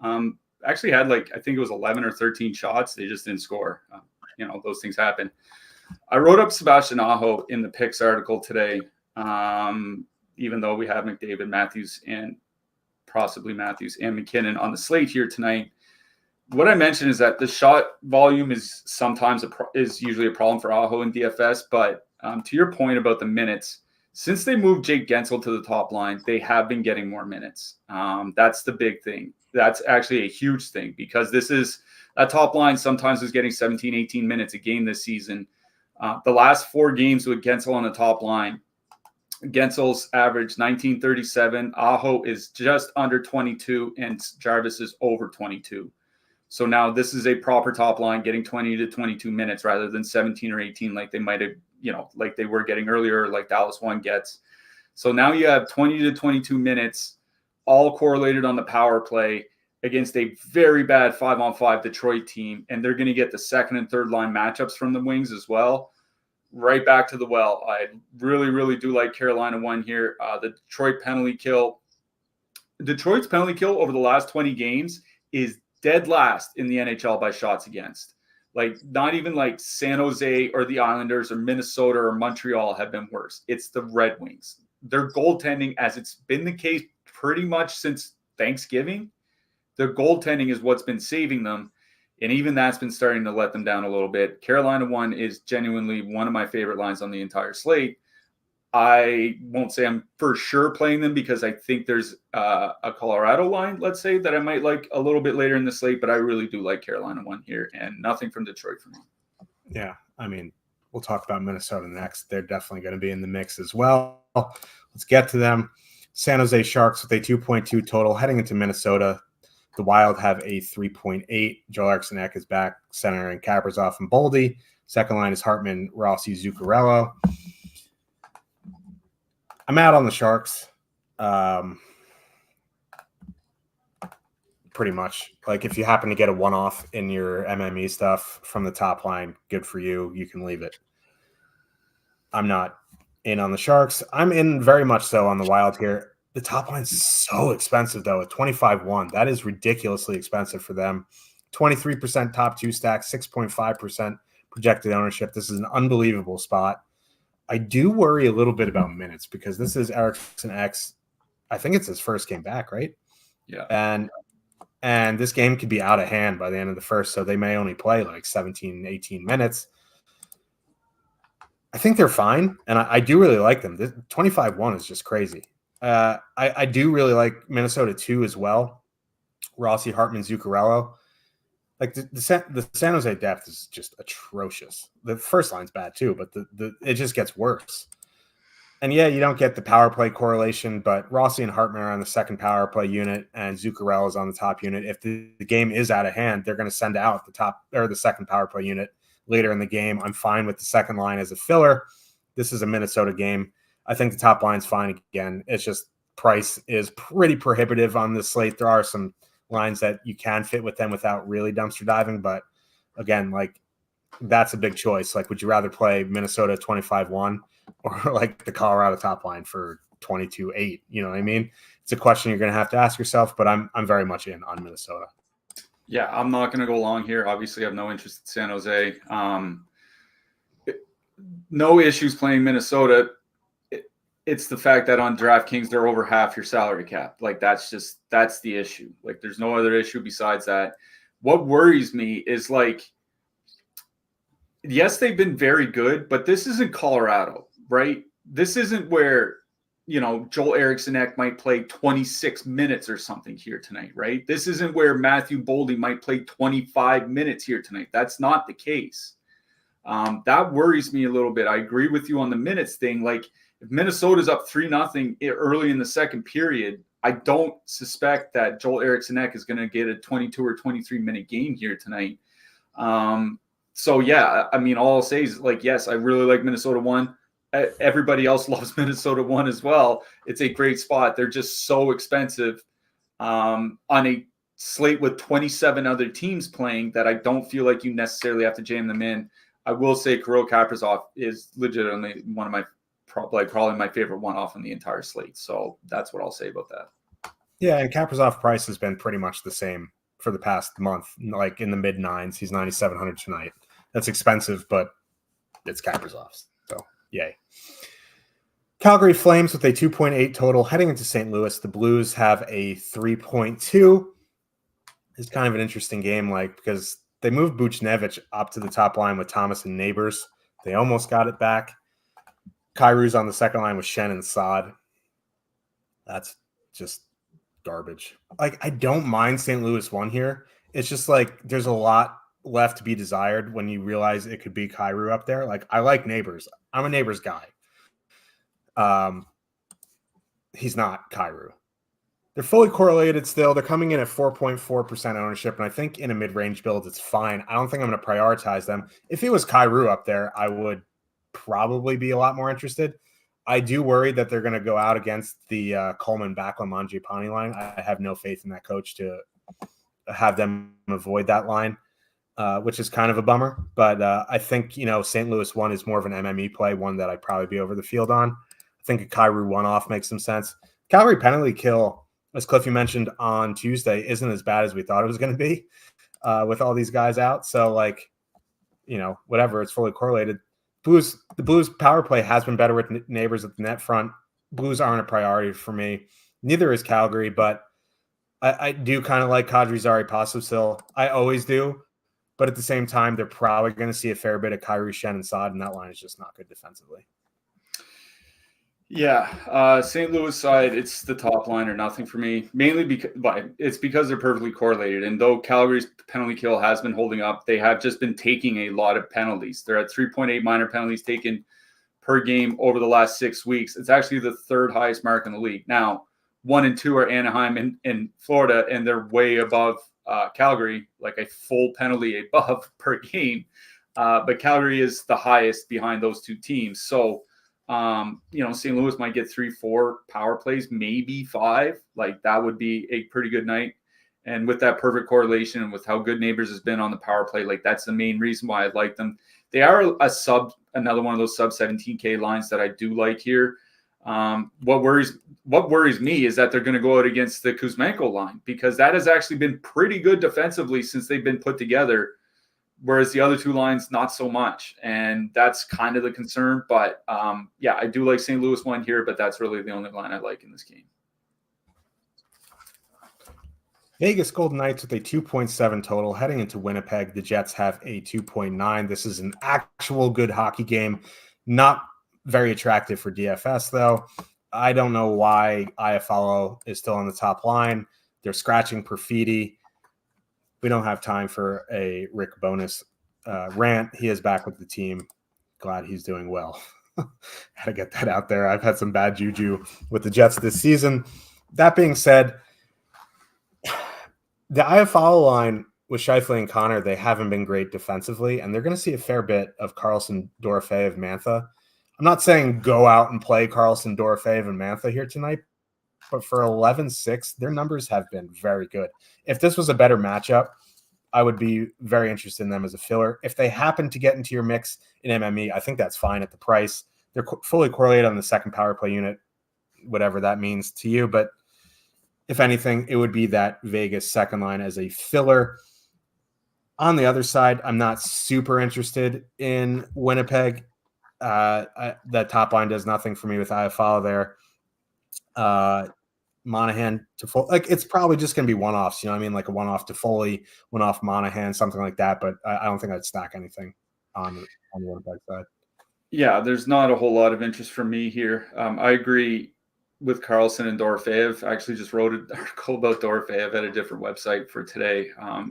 Actually had I think it was 11 or 13 shots. They just didn't score. Those things happen. I wrote up Sebastian Aho in the picks article today, even though we have McDavid, Matthews, and possibly Matthews and McKinnon on the slate here tonight. What I mentioned is that the shot volume is sometimes is usually a problem for Aho in DFS, but to your point about the minutes, since they moved Jake Gensel to the top line, they have been getting more minutes. That's the big thing. That's actually a huge thing because that top line sometimes is getting 17, 18 minutes a game this season. The last 4 games with Gensel on the top line, Gensel's average 1937. Aho is just under 22, and Jarvis is over 22. So now this is a proper top line getting 20 to 22 minutes rather than 17 or 18 like they might have, like they were getting earlier, like Dallas 1 gets. So now you have 20 to 22 minutes, all correlated on the power play against a very bad 5-on-5 Detroit team, and they're going to get the second and third line matchups from the wings as well. Right back to the well. I really, really do like Carolina 1 here. The Detroit's penalty kill over the last 20 games is dead last in the NHL by shots against. Like not even like San Jose or the Islanders or Minnesota or Montreal have been worse. It's the Red Wings. Their goaltending, as it's been the case pretty much since Thanksgiving, their goaltending is what's been saving them. And even that's been starting to let them down a little bit. Carolina 1 is genuinely one of my favorite lines on the entire slate. I won't say I'm for sure playing them because I think there's a Colorado line, let's say, that I might like a little bit later in the slate, but I really do like Carolina 1 here and nothing from Detroit for me. Yeah, I mean, we'll talk about Minnesota next. They're definitely going to be in the mix as well. Let's get to them. San Jose Sharks with a 2.2 total heading into Minnesota. The Wild have a 3.8. Joel Eriksson Ek is back, center and Kaprizov and Boldy. Second line is Hartman, Rossi, Zuccarello. I'm out on the Sharks. Pretty much. Like if you happen to get a one-off in your MME stuff from the top line, good for you. You can leave it. I'm not in on the Sharks. I'm in very much so on the Wild here. The top line's so expensive, though, at 25-1. That is ridiculously expensive for them. 23% top 2 stack, 6.5% projected ownership. This is an unbelievable spot. I do worry a little bit about minutes because this is Eriksson X. I think it's his first game back, right? Yeah. And this game could be out of hand by the end of the first, so they may only play like 17, 18 minutes. I think they're fine, and I do really like them. This 25-1 is just crazy. I do really like Minnesota 2 as well. Rossi, Hartman, Zuccarello. Like the San Jose depth is just atrocious. The first line's bad too, but it just gets worse. And yeah, you don't get the power play correlation, but Rossi and Hartman are on the second power play unit, and Zuccarello is on the top unit. If the game is out of hand, they're going to send out the top or the second power play unit later in the game. I'm fine with the second line as a filler. This is a Minnesota game. I think the top line's fine again. It's just price is pretty prohibitive on this slate. There are some lines that you can fit with them without really dumpster diving, but again, like that's a big choice. Like, would you rather play Minnesota 25-1 or like the Colorado top line for 22-8? You know what I mean? It's a question you're going to have to ask yourself, but I'm very much in on Minnesota. Yeah, I'm not going to go long here. Obviously, I have no interest in San Jose. No issues playing Minnesota. It's the fact that on DraftKings, they're over half your salary cap. Like, that's the issue. Like, there's no other issue besides that. What worries me is, like, yes, they've been very good, but this isn't Colorado, right? This isn't where, Joel Eriksson Ek might play 26 minutes or something here tonight, right? This isn't where Matthew Boldy might play 25 minutes here tonight. That's not the case. That worries me a little bit. I agree with you on the minutes thing. Like, if Minnesota's up 3-0 early in the second period, I don't suspect that Joel Eriksson Ek is going to get a 22 or 23 minute game here tonight. So yeah, I mean, all I'll say is like, yes, I really like Minnesota 1. Everybody else loves Minnesota 1 as well. It's a great spot. They're just so expensive on a slate with 27 other teams playing that I don't feel like you necessarily have to jam them in. I will say Kirill Kaprizov is legitimately one of my probably my favorite one-off in the entire slate. So that's what I'll say about that. Yeah, and Kaprizov price has been pretty much the same for the past month, like in the mid nines. He's 9,700 tonight. That's expensive, but it's Kaprizov. So yay. Calgary Flames with a 2.8 total heading into St. Louis. The Blues have a 3.2. It's kind of an interesting game, like, because they moved Buchnevich up to the top line with Thomas and Neighbors. They almost got it back. Kairu's on the second line with Shen and Saad. That's just garbage. Like, I don't mind St. Louis 1 here. It's just like there's a lot left to be desired when you realize it could be Kairu up there. Like, I like Neighbors. I'm a Neighbors guy. He's not Kairu. They're fully correlated still. They're coming in at 4.4% ownership, and I think in a mid-range build, it's fine. I don't think I'm going to prioritize them. If it was Kairu up there, I would probably be a lot more interested. I do worry that they're going to go out against the Coleman, Backlund, Mangiapane line. I have no faith in that coach to have them avoid that line, which is kind of a bummer. But I think, St. Louis 1 is more of an MME play, one that I'd probably be over the field on. I think a Kairu one-off makes some sense. Calgary penalty kill, as Cliffy mentioned on Tuesday, isn't as bad as we thought it was going to be with all these guys out. So, whatever, it's fully correlated. The Blues power play has been better with Neighbors at the net front. Blues aren't a priority for me. Neither is Calgary, but I do kind of like Kadri Zari still. I always do. But at the same time, they're probably going to see a fair bit of Kairu, Shen, and Saad, and that line is just not good defensively. Yeah, St. Louis side, it's the top line or nothing for me, mainly because they're perfectly correlated. And though Calgary's penalty kill has been holding up, they have just been taking a lot of penalties. They're at 3.8 minor penalties taken per game over the last 6 weeks. It's actually the third highest mark in the league. Now, 1 and 2 are Anaheim and Florida, and they're way above Calgary, like a full penalty above per game. But Calgary is the highest behind those two teams. So, St. Louis might get 3-4 power plays, maybe 5. Like, that would be a pretty good night. And with that perfect correlation and with how good Neighbors has been on the power play, like, that's the main reason why I like them. They are another one of those sub 17K lines that I do like here. What worries me is that they're going to go out against the Kuzmenko line, because that has actually been pretty good defensively since they've been put together, whereas the other two lines, not so much. And that's kind of the concern. But I do like St. Louis 1 here, but that's really the only line I like in this game. Vegas Golden Knights with a 2.7 total heading into Winnipeg. The Jets have a 2.9. This is an actual good hockey game. Not very attractive for DFS, though. I don't know why Iafallo is still on the top line. They're scratching Perfidi. We don't have time for a Rick bonus rant. He is back with the team. Glad he's doing well. Had to get that out there. I've had some bad juju with the Jets this season. That being said, the Iafallo line with Scheifele and Connor, they haven't been great defensively, and they're going to see a fair bit of Carlson, Dorofeev, Mantha. I'm not saying go out and play Carlson, Dorofeev, and Mantha here tonight, but for 11-6, their numbers have been very good. If this was a better matchup, I would be very interested in them as a filler. If they happen to get into your mix in MME, I think that's fine at the price. They're fully correlated on the second power play unit, whatever that means to you. But if anything, it would be that Vegas second line as a filler. On the other side, I'm not super interested in Winnipeg. That top line does nothing for me with Iafallo there. Monahan to Foley, like, it's probably just going to be one-offs, like a one-off to Foley, one-off Monahan, something like that. But I don't think I'd stack anything on the Winnipeg side. Yeah, there's not a whole lot of interest from me here. I agree with Carlson and Dorofeev. I actually just wrote an article about Dorofeev at a different website for today.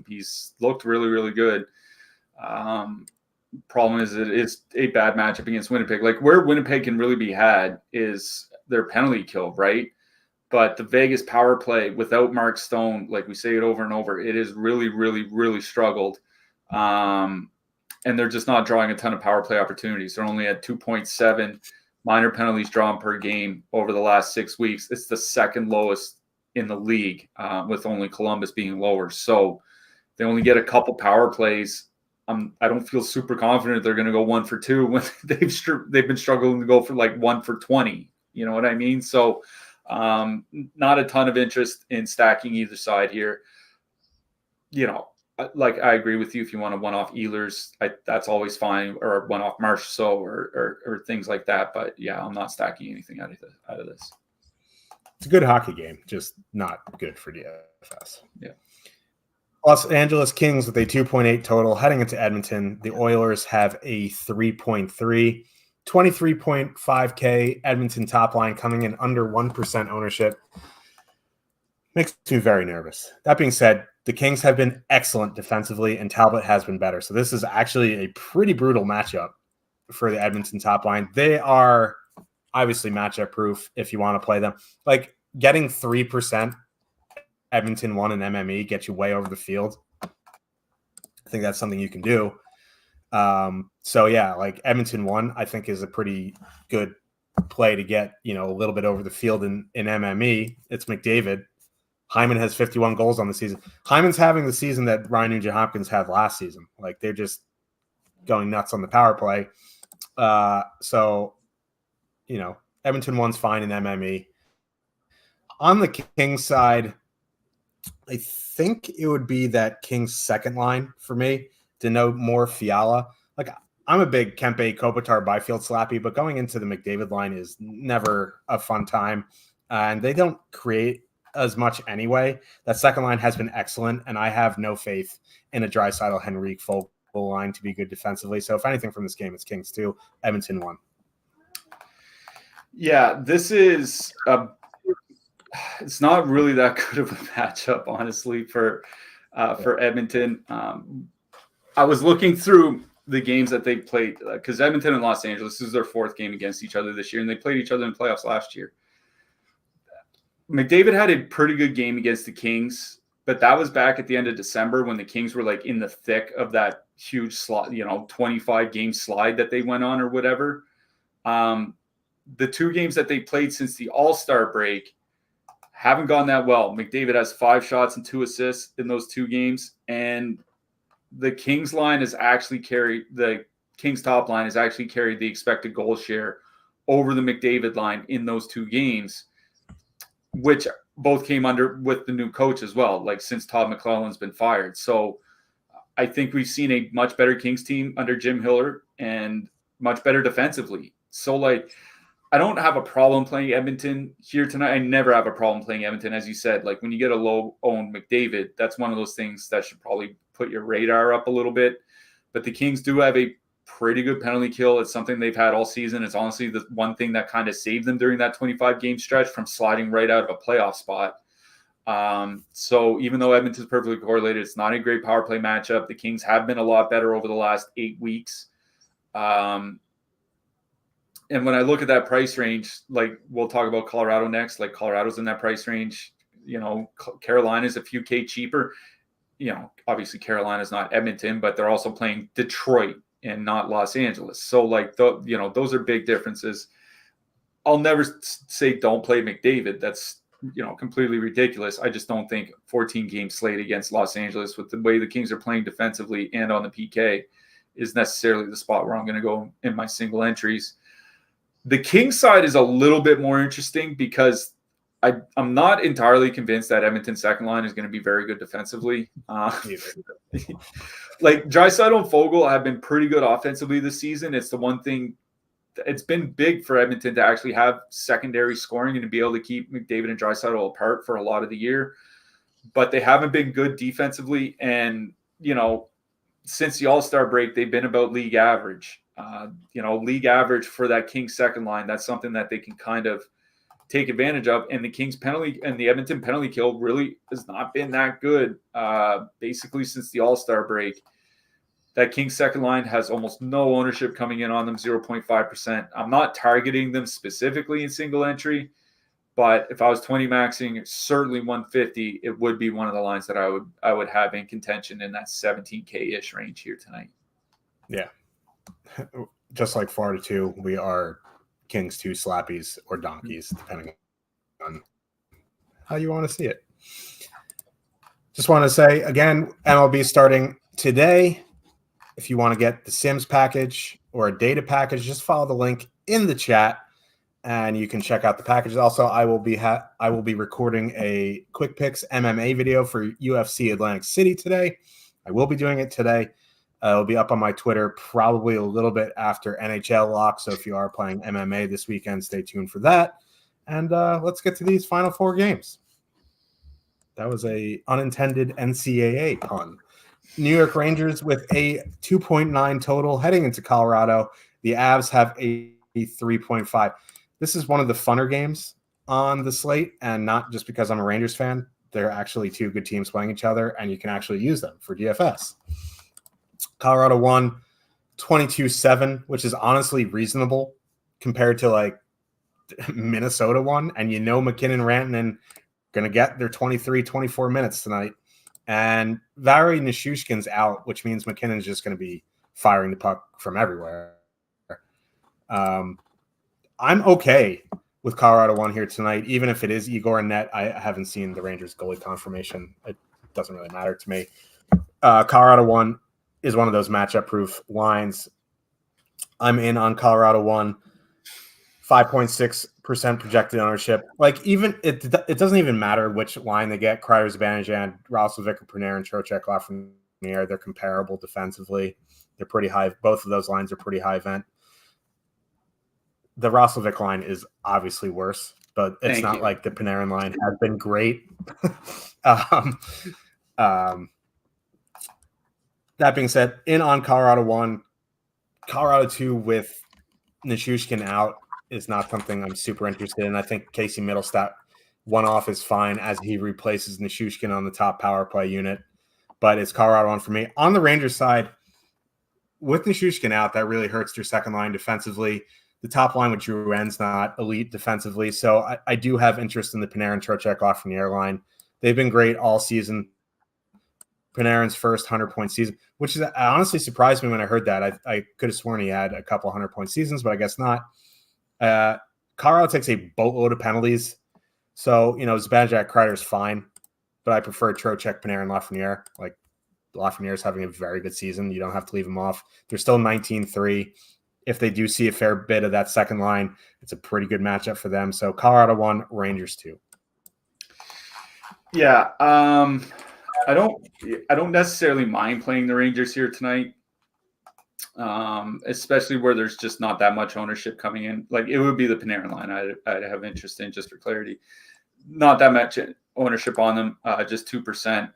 He's looked really, really good. Problem is, it is a bad matchup against Winnipeg. Like, where Winnipeg can really be had is their penalty kill, right? But the Vegas power play without Mark Stone, like we say it over and over, it has really, really, really struggled. And they're just not drawing a ton of power play opportunities. They're only at 2.7 minor penalties drawn per game over the last 6 weeks. It's the second lowest in the league, with only Columbus being lower. So they only get a couple power plays. I don't feel super confident they're going to go 1 for 2 when they've been struggling to go for like 1 for 20. You know what I mean? So not a ton of interest in stacking either side here. You know, like I agree with you. If you want to one-off Ehlers, that's always fine, or one-off Marchessault or things like that. But yeah, I'm not stacking anything out of this. It's a good hockey game, just not good for DFS. Yeah. Los Angeles Kings with a 2.8 total heading into Edmonton. The Oilers have a 3.3, 23.5K Edmonton top line coming in under 1% ownership. Makes me very nervous. That being said, the Kings have been excellent defensively, and Talbot has been better. So this is actually a pretty brutal matchup for the Edmonton top line. They are obviously matchup proof if you want to play them. Like getting 3% Edmonton 1 and MME gets you way over the field. I think that's something you can do. So yeah, like Edmonton 1, I think is a pretty good play to get, a little bit over the field in MME. It's McDavid. Hyman has 51 goals on the season. Hyman's having the season that Ryan Nugent-Hopkins had last season. Like they're just going nuts on the power play. So Edmonton 1's fine in MME. On the Kings side, I think it would be that Kings second line for me, denote more Fiala. Like I'm a big Kempe, Kopitar, Byfield slappy, but going into the McDavid line is never a fun time. And they don't create as much anyway. That second line has been excellent, and I have no faith in a Draisaitl, Henrique, Fogle line to be good defensively. So if anything from this game, it's Kings 2, Edmonton 1. Yeah, this is it's not really that good of a matchup, honestly, for Edmonton. I was looking through the games that they played because Edmonton and Los Angeles, this is their 4th game against each other this year, and they played each other in playoffs last year. McDavid had a pretty good game against the Kings, but that was back at the end of December when the Kings were like in the thick of that huge slide, 25 game slide that they went on or whatever. The 2 games that they played since the All-Star break haven't gone that well. McDavid has 5 shots and 2 assists in those 2 games, and the Kings line has actually carried the Kings top line has actually carried the expected goal share over the McDavid line in those 2 games, which both came under with the new coach as well, like since Todd McClellan's been fired. So I think we've seen a much better Kings team under Jim Hiller and much better defensively. So like, I don't have a problem playing Edmonton here tonight. I never have a problem playing Edmonton. As you said, like when you get a low owned McDavid, that's one of those things that should probably put your radar up a little bit. But the Kings do have a pretty good penalty kill. It's something they've had all season. It's honestly the one thing that kind of saved them during that 25-game stretch from sliding right out of a playoff spot. So even though Edmonton's perfectly correlated, it's not a great power play matchup. The Kings have been a lot better over the last 8 weeks. And when I look at that price range, like we'll talk about Colorado next, like Colorado's in that price range, Carolina's a few K cheaper. Obviously Carolina's not Edmonton, but they're also playing Detroit and not Los Angeles. So like, those are big differences. I'll never say don't play McDavid. That's, completely ridiculous. I just don't think 14-game slate against Los Angeles with the way the Kings are playing defensively and on the PK is necessarily the spot where I'm going to go in my single entries. The Kings side is a little bit more interesting because I'm not entirely convinced that Edmonton's second line is going to be very good defensively. Like Draisaitl and Fogle have been pretty good offensively this season. It's the one thing. It's been big for Edmonton to actually have secondary scoring and to be able to keep McDavid and Draisaitl apart for a lot of the year. But they haven't been good defensively. And, since the All-Star break, they've been about league average. League average for that Kings second line. That's something that they can kind of take advantage of. And the Kings penalty and the Edmonton penalty kill really has not been that good, basically since the All-Star break. That Kings second line has almost no ownership coming in on them, 0.5%. I'm not targeting them specifically in single entry, But if I was 20 maxing, certainly 150, it would be one of the lines that I would have in contention in that 17K-ish range here tonight. Yeah. Just like Florida 2, we are Kings 2 slappies or donkeys, depending on how you want to see it. Just want to say, again, MLB starting today. If you want to get the Sims package or a data package, just follow the link in the chat, and you can check out the packages. Also, I will be recording a Quick Picks MMA video for UFC Atlantic City today. I will be doing it today. It'll be up on my Twitter probably a little bit after NHL lock. So if you are playing MMA this weekend, stay tuned for that. And let's get to these final 4 games. That was a unintended NCAA pun. New York Rangers with a 2.9 total heading into Colorado. The Avs have a 3.5. This is one of the funner games on the slate, and not just because I'm a Rangers fan. They're actually 2 good teams playing each other, and you can actually use them for DFS. Colorado won 22-7, which is honestly reasonable compared to like Minnesota won. And McKinnon, Rantanen going to get their 23, 24 minutes tonight. And Valery Nichushkin's out, which means McKinnon's just going to be firing the puck from everywhere. I'm okay with Colorado 1 here tonight, even if it is Igor and net. I haven't seen the Rangers goalie confirmation. It doesn't really matter to me. Colorado 1 is one of those matchup-proof lines. I'm in on Colorado 1, 5.6% projected ownership. Like, even it doesn't even matter which line they get. Kreider, Zibanejad, Roslovic, Panarin, Trocheck, Lafreniere. They're comparable defensively. They're pretty high. Both of those lines are pretty high event. The Roslovic line is obviously worse, but it's not like the Panarin line has been great. That being said, in on Colorado 1, Colorado 2 with Nichushkin out is not something I'm super interested in. I think Casey Middlestat one-off is fine as he replaces Nichushkin on the top power play unit, but it's Colorado 1 for me. On the Rangers side, with Nichushkin out, that really hurts their second line defensively. The top line with Drouin's not elite defensively, so I do have interest in the Panarin, Trocheck, Lafreniere line. They've been great all season. Panarin's first 100-point season, which is honestly surprised me when I heard that. I could have sworn he had a couple 100-point seasons, but I guess not. Colorado takes a boatload of penalties. So, Zibanejad, Kreider is fine, but I prefer Trocheck, Panarin, Lafreniere. Like, Lafreniere is having a very good season. You don't have to leave him off. They're still 19-3. If they do see a fair bit of that second line, it's a pretty good matchup for them. So, Colorado 1, Rangers 2. Yeah, I don't necessarily mind playing the Rangers here tonight, especially where there's just not that much ownership coming in. Like, it would be the Panarin line I'd have interest in, just for clarity. Not that much ownership on them, just 2%.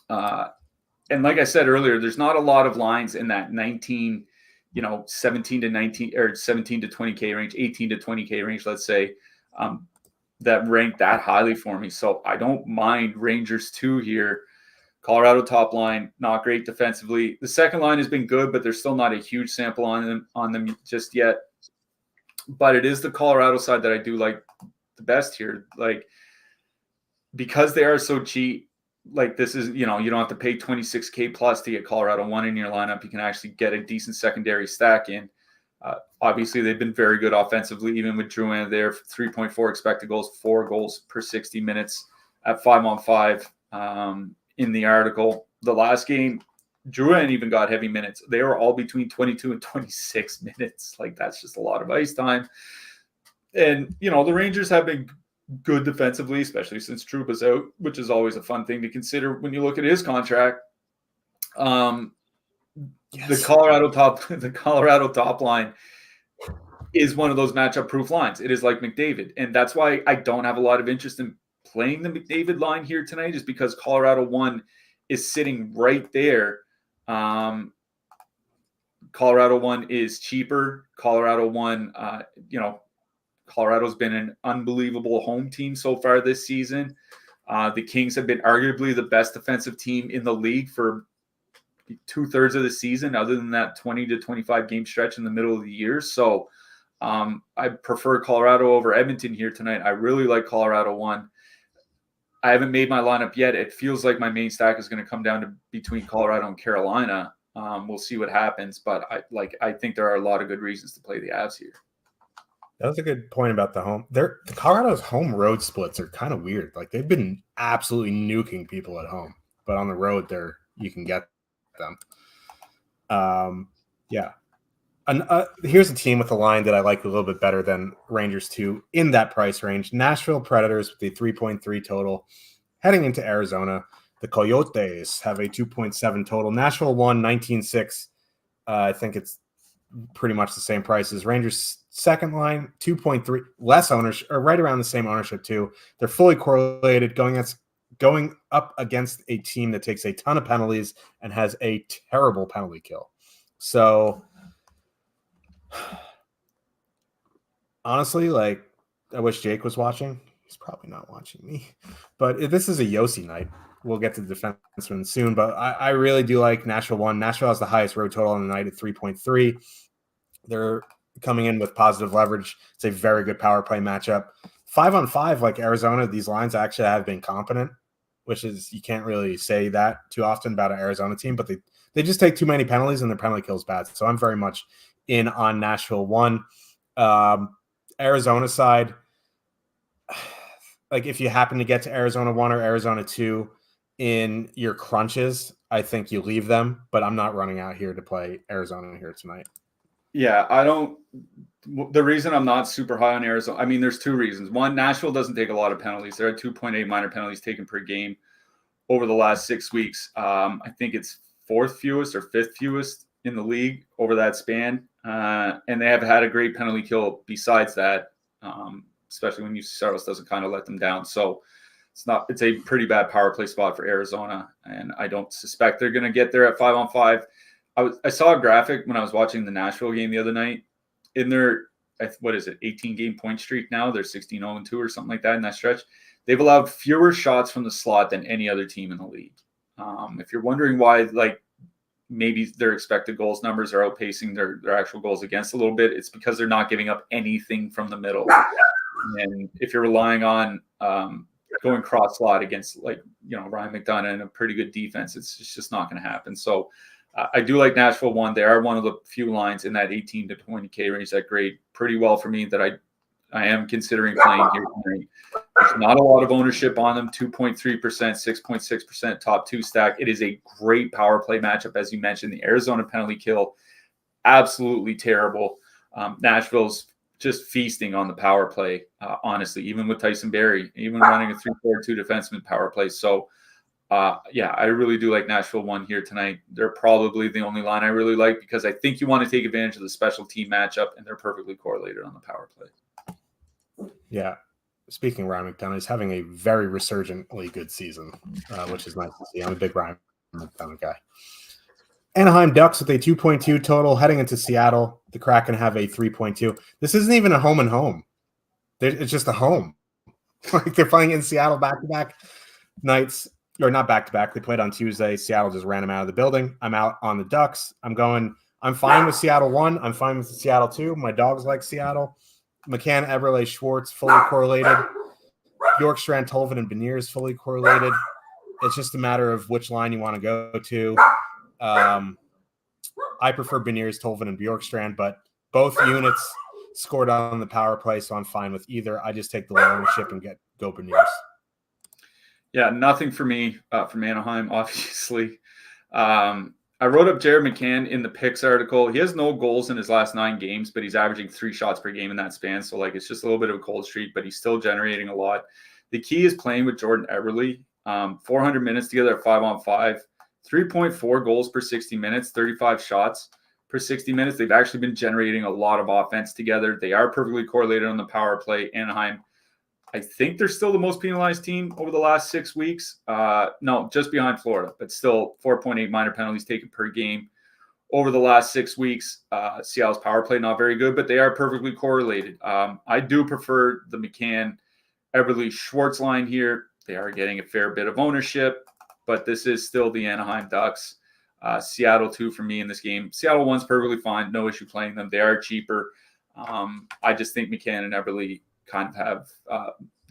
And like I said earlier, there's not a lot of lines in that 17 to 19 or 17 to 20K range, 18 to 20K range, let's say, that rank that highly for me. So I don't mind Rangers 2 here. Colorado top line, not great defensively. The second line has been good, but there's still not a huge sample on them just yet. But it is the Colorado side that I do like the best here. Like, because they are so cheap, like, this is, you don't have to pay 26K plus to get Colorado 1 in your lineup. You can actually get a decent secondary stack in. Obviously, they've been very good offensively, even with Drouin there, 3.4 expected goals, 4 goals per 60 minutes at 5-on-5 in the article. The last game, Drouin even got heavy minutes. They were all between 22 and 26 minutes. Like, that's just a lot of ice time. And, the Rangers have been good defensively, especially since Trouba's out, which is always a fun thing to consider when you look at his contract. The Colorado top line is one of those matchup-proof lines. It is like McDavid, and that's why I don't have a lot of interest in playing the McDavid line here tonight, is because Colorado 1 is sitting right there. Colorado 1 is cheaper. Colorado 1, Colorado's been an unbelievable home team so far this season. The Kings have been arguably the best defensive team in the league for 2/3 of the season, other than that 20 to 25 game stretch in the middle of the year. So I prefer Colorado over Edmonton here tonight. I really like Colorado 1. I haven't made my lineup yet. It feels like my main stack is going to come down to between Colorado and Carolina. We'll see what happens, but I think there are a lot of good reasons to play the Avs here. That was a good point about the home. The Colorado's home road splits are kind of weird. Like they've been absolutely nuking people at home, but on the road, you can get them. Yeah. And here's a team with a line that I like a little bit better than Rangers 2 in that price range. Nashville Predators with a 3.3 total heading into Arizona. The Coyotes have a 2.7 total. Nashville won 19-6. I think it's pretty much the same price as Rangers' second line, 2.3 less ownership, or right around the same ownership too. They're fully correlated going up against a team that takes a ton of penalties and has a terrible penalty kill. So honestly, like I wish Jake was watching. He's probably not watching me, but this is a Yossi night. We'll get to the defenseman soon, but I really do like Nashville 1. Nashville has the highest road total on the night at 3.3. They're coming in with positive leverage. It's a very good power play matchup. 5-on-5, like Arizona, these lines actually have been competent, which is you can't really say that too often about an Arizona team, but they just take too many penalties and their penalty kill is bad. So I'm very much in on Nashville 1. Arizona side, like if you happen to get to Arizona 1 or Arizona 2 in your crunches, I think you leave them, but I'm not running out here to play Arizona here tonight. Yeah, the reason I'm not super high on Arizona, I mean, there's two reasons. One, Nashville doesn't take a lot of penalties. There are 2.8 minor penalties taken per game over the last 6 weeks. I think it's fourth fewest or fifth fewest in the league over that span. And they have had a great penalty kill besides that, especially when Saros doesn't kind of let them down. So it's a pretty bad power play spot for Arizona. And I don't suspect they're going to get there at 5-on-5. I saw a graphic when I was watching the Nashville game the other night. In their, 18-game point streak now, they're 16-0-2 or something like that in that stretch. They've allowed fewer shots from the slot than any other team in the league. If you're wondering why, like maybe their expected goals numbers are outpacing their actual goals against a little bit, it's because they're not giving up anything from the middle. And if you're relying on going cross slot against Ryan McDonough and a pretty good defense, it's just not going to happen. So I do like Nashville 1. They are one of the few lines in that 18 to 20K range that grade pretty well for me that I am considering playing here tonight. There's not a lot of ownership on them, 2.3%, 6.6% top 2 stack. It is a great power play matchup. As you mentioned, the Arizona penalty kill, absolutely terrible. Nashville's just feasting on the power play, honestly, even with Tyson Barrie, even running a 3-4-2 defenseman power play. So, I really do like Nashville 1 here tonight. They're probably the only line I really like because I think you want to take advantage of the special team matchup, and they're perfectly correlated on the power play. Yeah. Speaking of Ryan McDonough, he's having a very resurgently good season, which is nice to see. I'm a big Ryan McDonough guy. Anaheim Ducks with a 2.2 total heading into Seattle. The Kraken have a 3.2. This isn't even a home and home. It's just a home. Like they're playing in Seattle back-to-back nights, or not back-to-back. They played on Tuesday. Seattle just ran them out of the building. I'm out on the Ducks. I'm fine with Seattle 1. I'm fine with Seattle 2. My dogs like Seattle. McCann, Eberle, Schwartz, fully correlated. Bjorkstrand, Tolvin, and Beniers fully correlated. It's just a matter of which line you want to go to. I prefer Beniers, Tolvin, and Bjorkstrand, but both units scored on the power play, so I'm fine with either. I just take the low ownership and go Beniers. Yeah, nothing for me from Anaheim, obviously. I wrote up Jared McCann in the picks article. He has no goals in his last 9 games, but he's averaging 3 shots per game in that span. So, it's just a little bit of a cold streak, but he's still generating a lot. The key is playing with Jordan Eberle. 400 minutes together at 5-on-5, 3.4 goals per 60 minutes, 35 shots per 60 minutes. They've actually been generating a lot of offense together. They are perfectly correlated on the power play. Anaheim, I think they're still the most penalized team over the last 6 weeks. No, just behind Florida, but still 4.8 minor penalties taken per game over the last 6 weeks. Seattle's power play, not very good, but they are perfectly correlated. I do prefer the McCann, Eberle, Schwartz line here. They are getting a fair bit of ownership, but this is still the Anaheim Ducks. Seattle 2 for me in this game. Seattle 1's perfectly fine. No issue playing them. They are cheaper. I just think McCann and Eberle kind of have,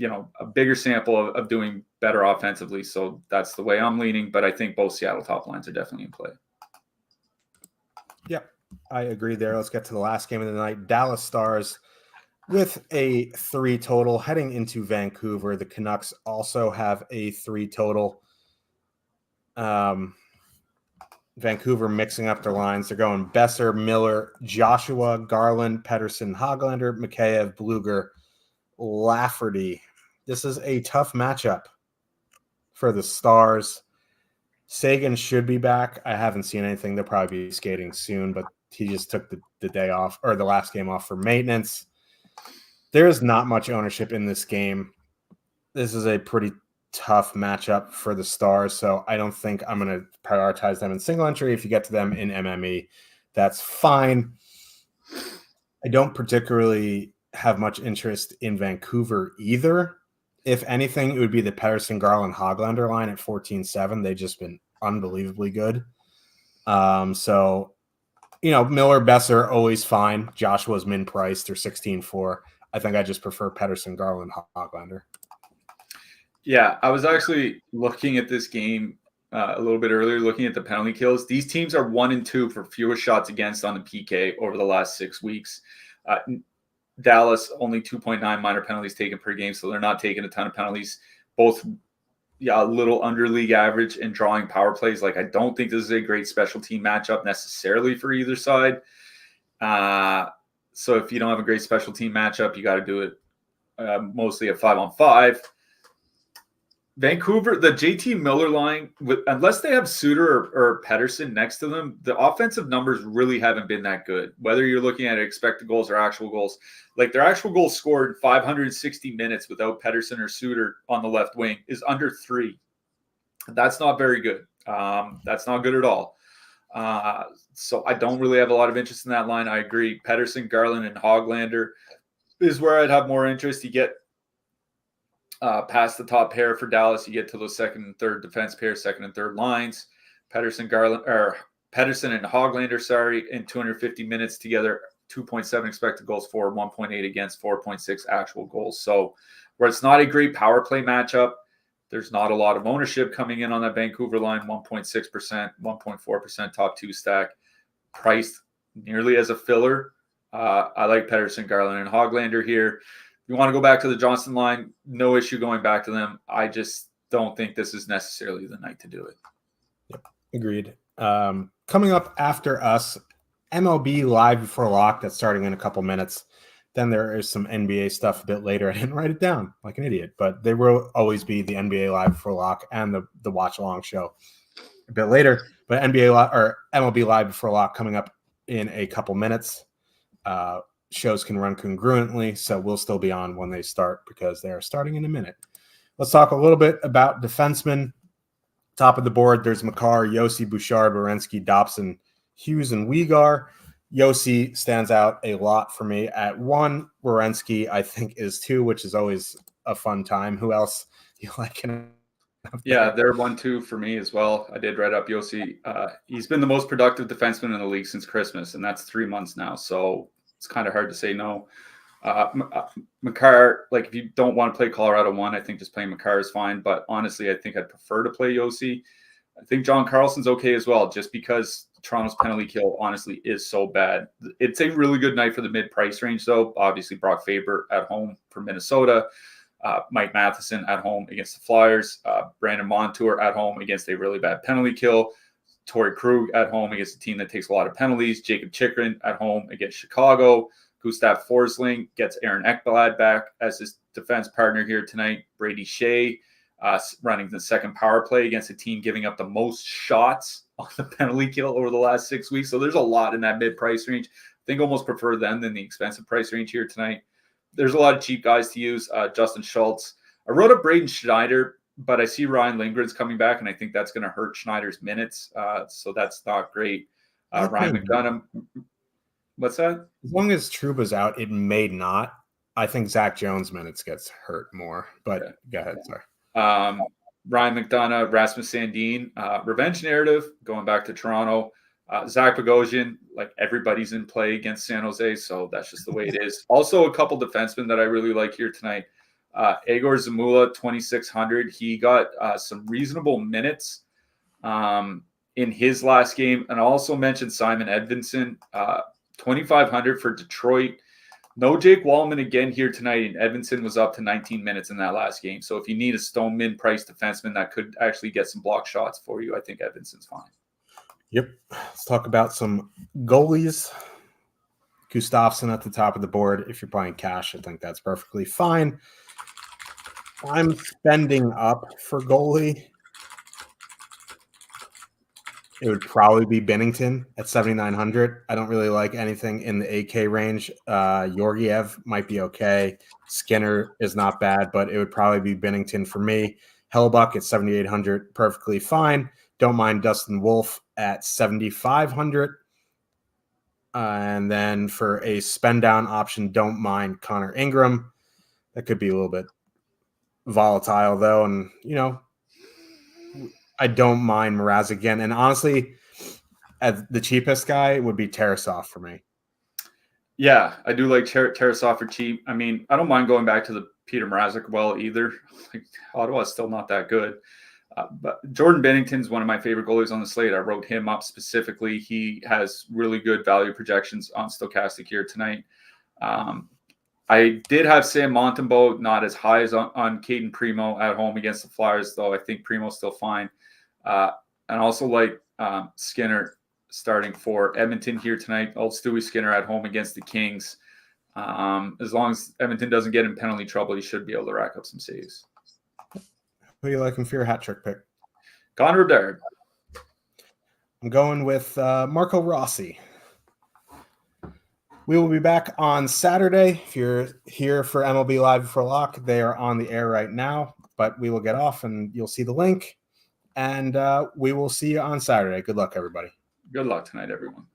a bigger sample of doing better offensively. So that's the way I'm leaning. But I think both Seattle top lines are definitely in play. Yeah, I agree there. Let's get to the last game of the night. Dallas Stars with a 3 total heading into Vancouver. The Canucks also have a 3 total. Vancouver mixing up their lines. They're going Besser, Miller, Joshua, Garland, Pettersson, Hoglander, Mikheyev, Bluger, Lafferty. This is a tough matchup for the Stars. Sagan should be back. I haven't seen anything. They'll probably be skating soon, but he just took the day off, or the last game off, for maintenance. There is not much ownership in this game. This is a pretty tough matchup for the Stars, so I don't think I'm going to prioritize them in single entry. If you get to them in MME, that's fine. I don't particularly have much interest in Vancouver either. If anything, it would be the Pettersson, Garland, Hoglander line at 14-7. They've just been unbelievably good. So, Miller, Besser, always fine. Joshua's min-priced or 16-4. I think I just prefer Pettersson, Garland, Hoglander. Yeah, I was actually looking at this game a little bit earlier, looking at the penalty kills. These teams are 1 and 2 for fewest shots against on the PK over the last 6 weeks. Dallas only 2.9 minor penalties taken per game, so they're not taking a ton of penalties. Both, a little under league average in drawing power plays. Like, I don't think this is a great special team matchup necessarily for either side. So if you don't have a great special team matchup, you got to do it mostly at 5-on-5. Vancouver, the JT Miller line, unless they have Suter or Pettersson next to them, the offensive numbers really haven't been that good. Whether you're looking at expected goals or actual goals, like their actual goals scored 560 minutes without Pettersson or Suter on the left wing is under 3. That's not very good. That's not good at all. So I don't really have a lot of interest in that line. I agree. Pettersson, Garland, and Hoglander is where I'd have more interest. You get past the top pair for Dallas, you get to those second and third defense pairs, second and third lines. Pettersson and Hoglander, in 250 minutes together, 2.7 expected goals for, 1.8 against, 4.6 actual goals. So where it's not a great power play matchup, there's not a lot of ownership coming in on that Vancouver line, 1.6%, 1.4% top 2 stack, priced nearly as a filler. I like Pettersson, Garland, and Hoglander here. You want to go back to the Johnson line, no issue going back to them. I just don't think this is necessarily the night to do it. Yep, agreed. Coming up after us, MLB Live Before Lock, that's starting in a couple minutes. Then there is some NBA stuff a bit later. I didn't write it down like an idiot, but there will always be the NBA Live Before Lock and the Watch Along show a bit later. But MLB Live Before Lock coming up in a couple minutes. Shows can run congruently, so we'll still be on when they start because they are starting in a minute. Let's talk a little bit about defensemen. Top of the board, there's Makar, Yossi, Bouchard, Werenski, Dobson, Hughes, and Weegar. Yossi stands out a lot for me at 1. Werenski, I think, is 2, which is always a fun time. Who else you like? Yeah, they're 1-2 for me as well. I did write up Yossi. He's been the most productive defenseman in the league since Christmas, and that's 3 months now. So it's kind of hard to say no. Makar, like if you don't want to play Colorado 1, I think just playing Makar is fine. But honestly, I think I'd prefer to play Yossi. I think John Carlson's okay as well, just because Toronto's penalty kill honestly is so bad. It's a really good night for the mid-price range, though. Obviously, Brock Faber at home for Minnesota. Mike Matheson at home against the Flyers. Brandon Montour at home against a really bad penalty kill. Torrey Krug at home against a team that takes a lot of penalties. Jacob Chychrun at home against Chicago. Gustav Forsling gets Aaron Ekblad back as his defense partner here tonight. Brady Shea running the second power play against a team giving up the most shots on the penalty kill over the last 6 weeks. So there's a lot in that mid-price range. I think almost prefer them than the expensive price range here tonight. There's a lot of cheap guys to use. Justin Schultz. I wrote up Braden Schneider, but I see Ryan Lindgren's coming back, and I think that's going to hurt Schneider's minutes. So that's not great. Ryan McDonough. What's that? As long as Trouba's out, it may not. I think Zach Jones' minutes gets hurt more. But Go ahead, sorry. Ryan McDonough, Rasmus Sandin, revenge narrative going back to Toronto. Zach Bogosian, like everybody's in play against San Jose, so that's just the way it is. Also, a couple defensemen that I really like here tonight. Egor Zamula, 2,600. He got some reasonable minutes in his last game. And I also mentioned Simon Edvinsson, 2,500 for Detroit. No Jake Wallman again here tonight, and Edvinsson was up to 19 minutes in that last game. So if you need a stone min-price defenseman that could actually get some block shots for you, I think Edvinsson's fine. Yep. Let's talk about some goalies. Gustafsson at the top of the board. If you're playing cash, I think that's perfectly fine. I'm spending up for goalie. It would probably be Binnington at 7,900. I don't really like anything in the 8K range. Georgiev might be okay. Skinner is not bad, but it would probably be Binnington for me. Hellebuck at 7,800, perfectly fine. Don't mind Dustin Wolf at 7,500. And then for a spend down option, don't mind Connor Ingram. That could be a little bit volatile, though. And, I don't mind Mraz again. And honestly, the cheapest guy would be Tarasov for me. Yeah, I do like Tarasov for cheap. I mean, I don't mind going back to the Peter Mrazek well either. Like, Ottawa's still not that good. But Jordan Binnington's one of my favorite goalies on the slate. I wrote him up specifically. He has really good value projections on Stochastic here tonight. I did have Sam Montembeault, not as high as on Caden Primo at home against the Flyers, though I think Primo's still fine. And also like Skinner starting for Edmonton here tonight. Old Stewie Skinner at home against the Kings. As long as Edmonton doesn't get in penalty trouble, he should be able to rack up some saves. Who are you liking for your hat trick pick? Connor Bedard. I'm going with Marco Rossi. We will be back on Saturday. If you're here for MLB Live Before Lock, they are on the air right now, but we will get off and you'll see the link. And we will see you on Saturday. Good luck, everybody. Good luck tonight, everyone.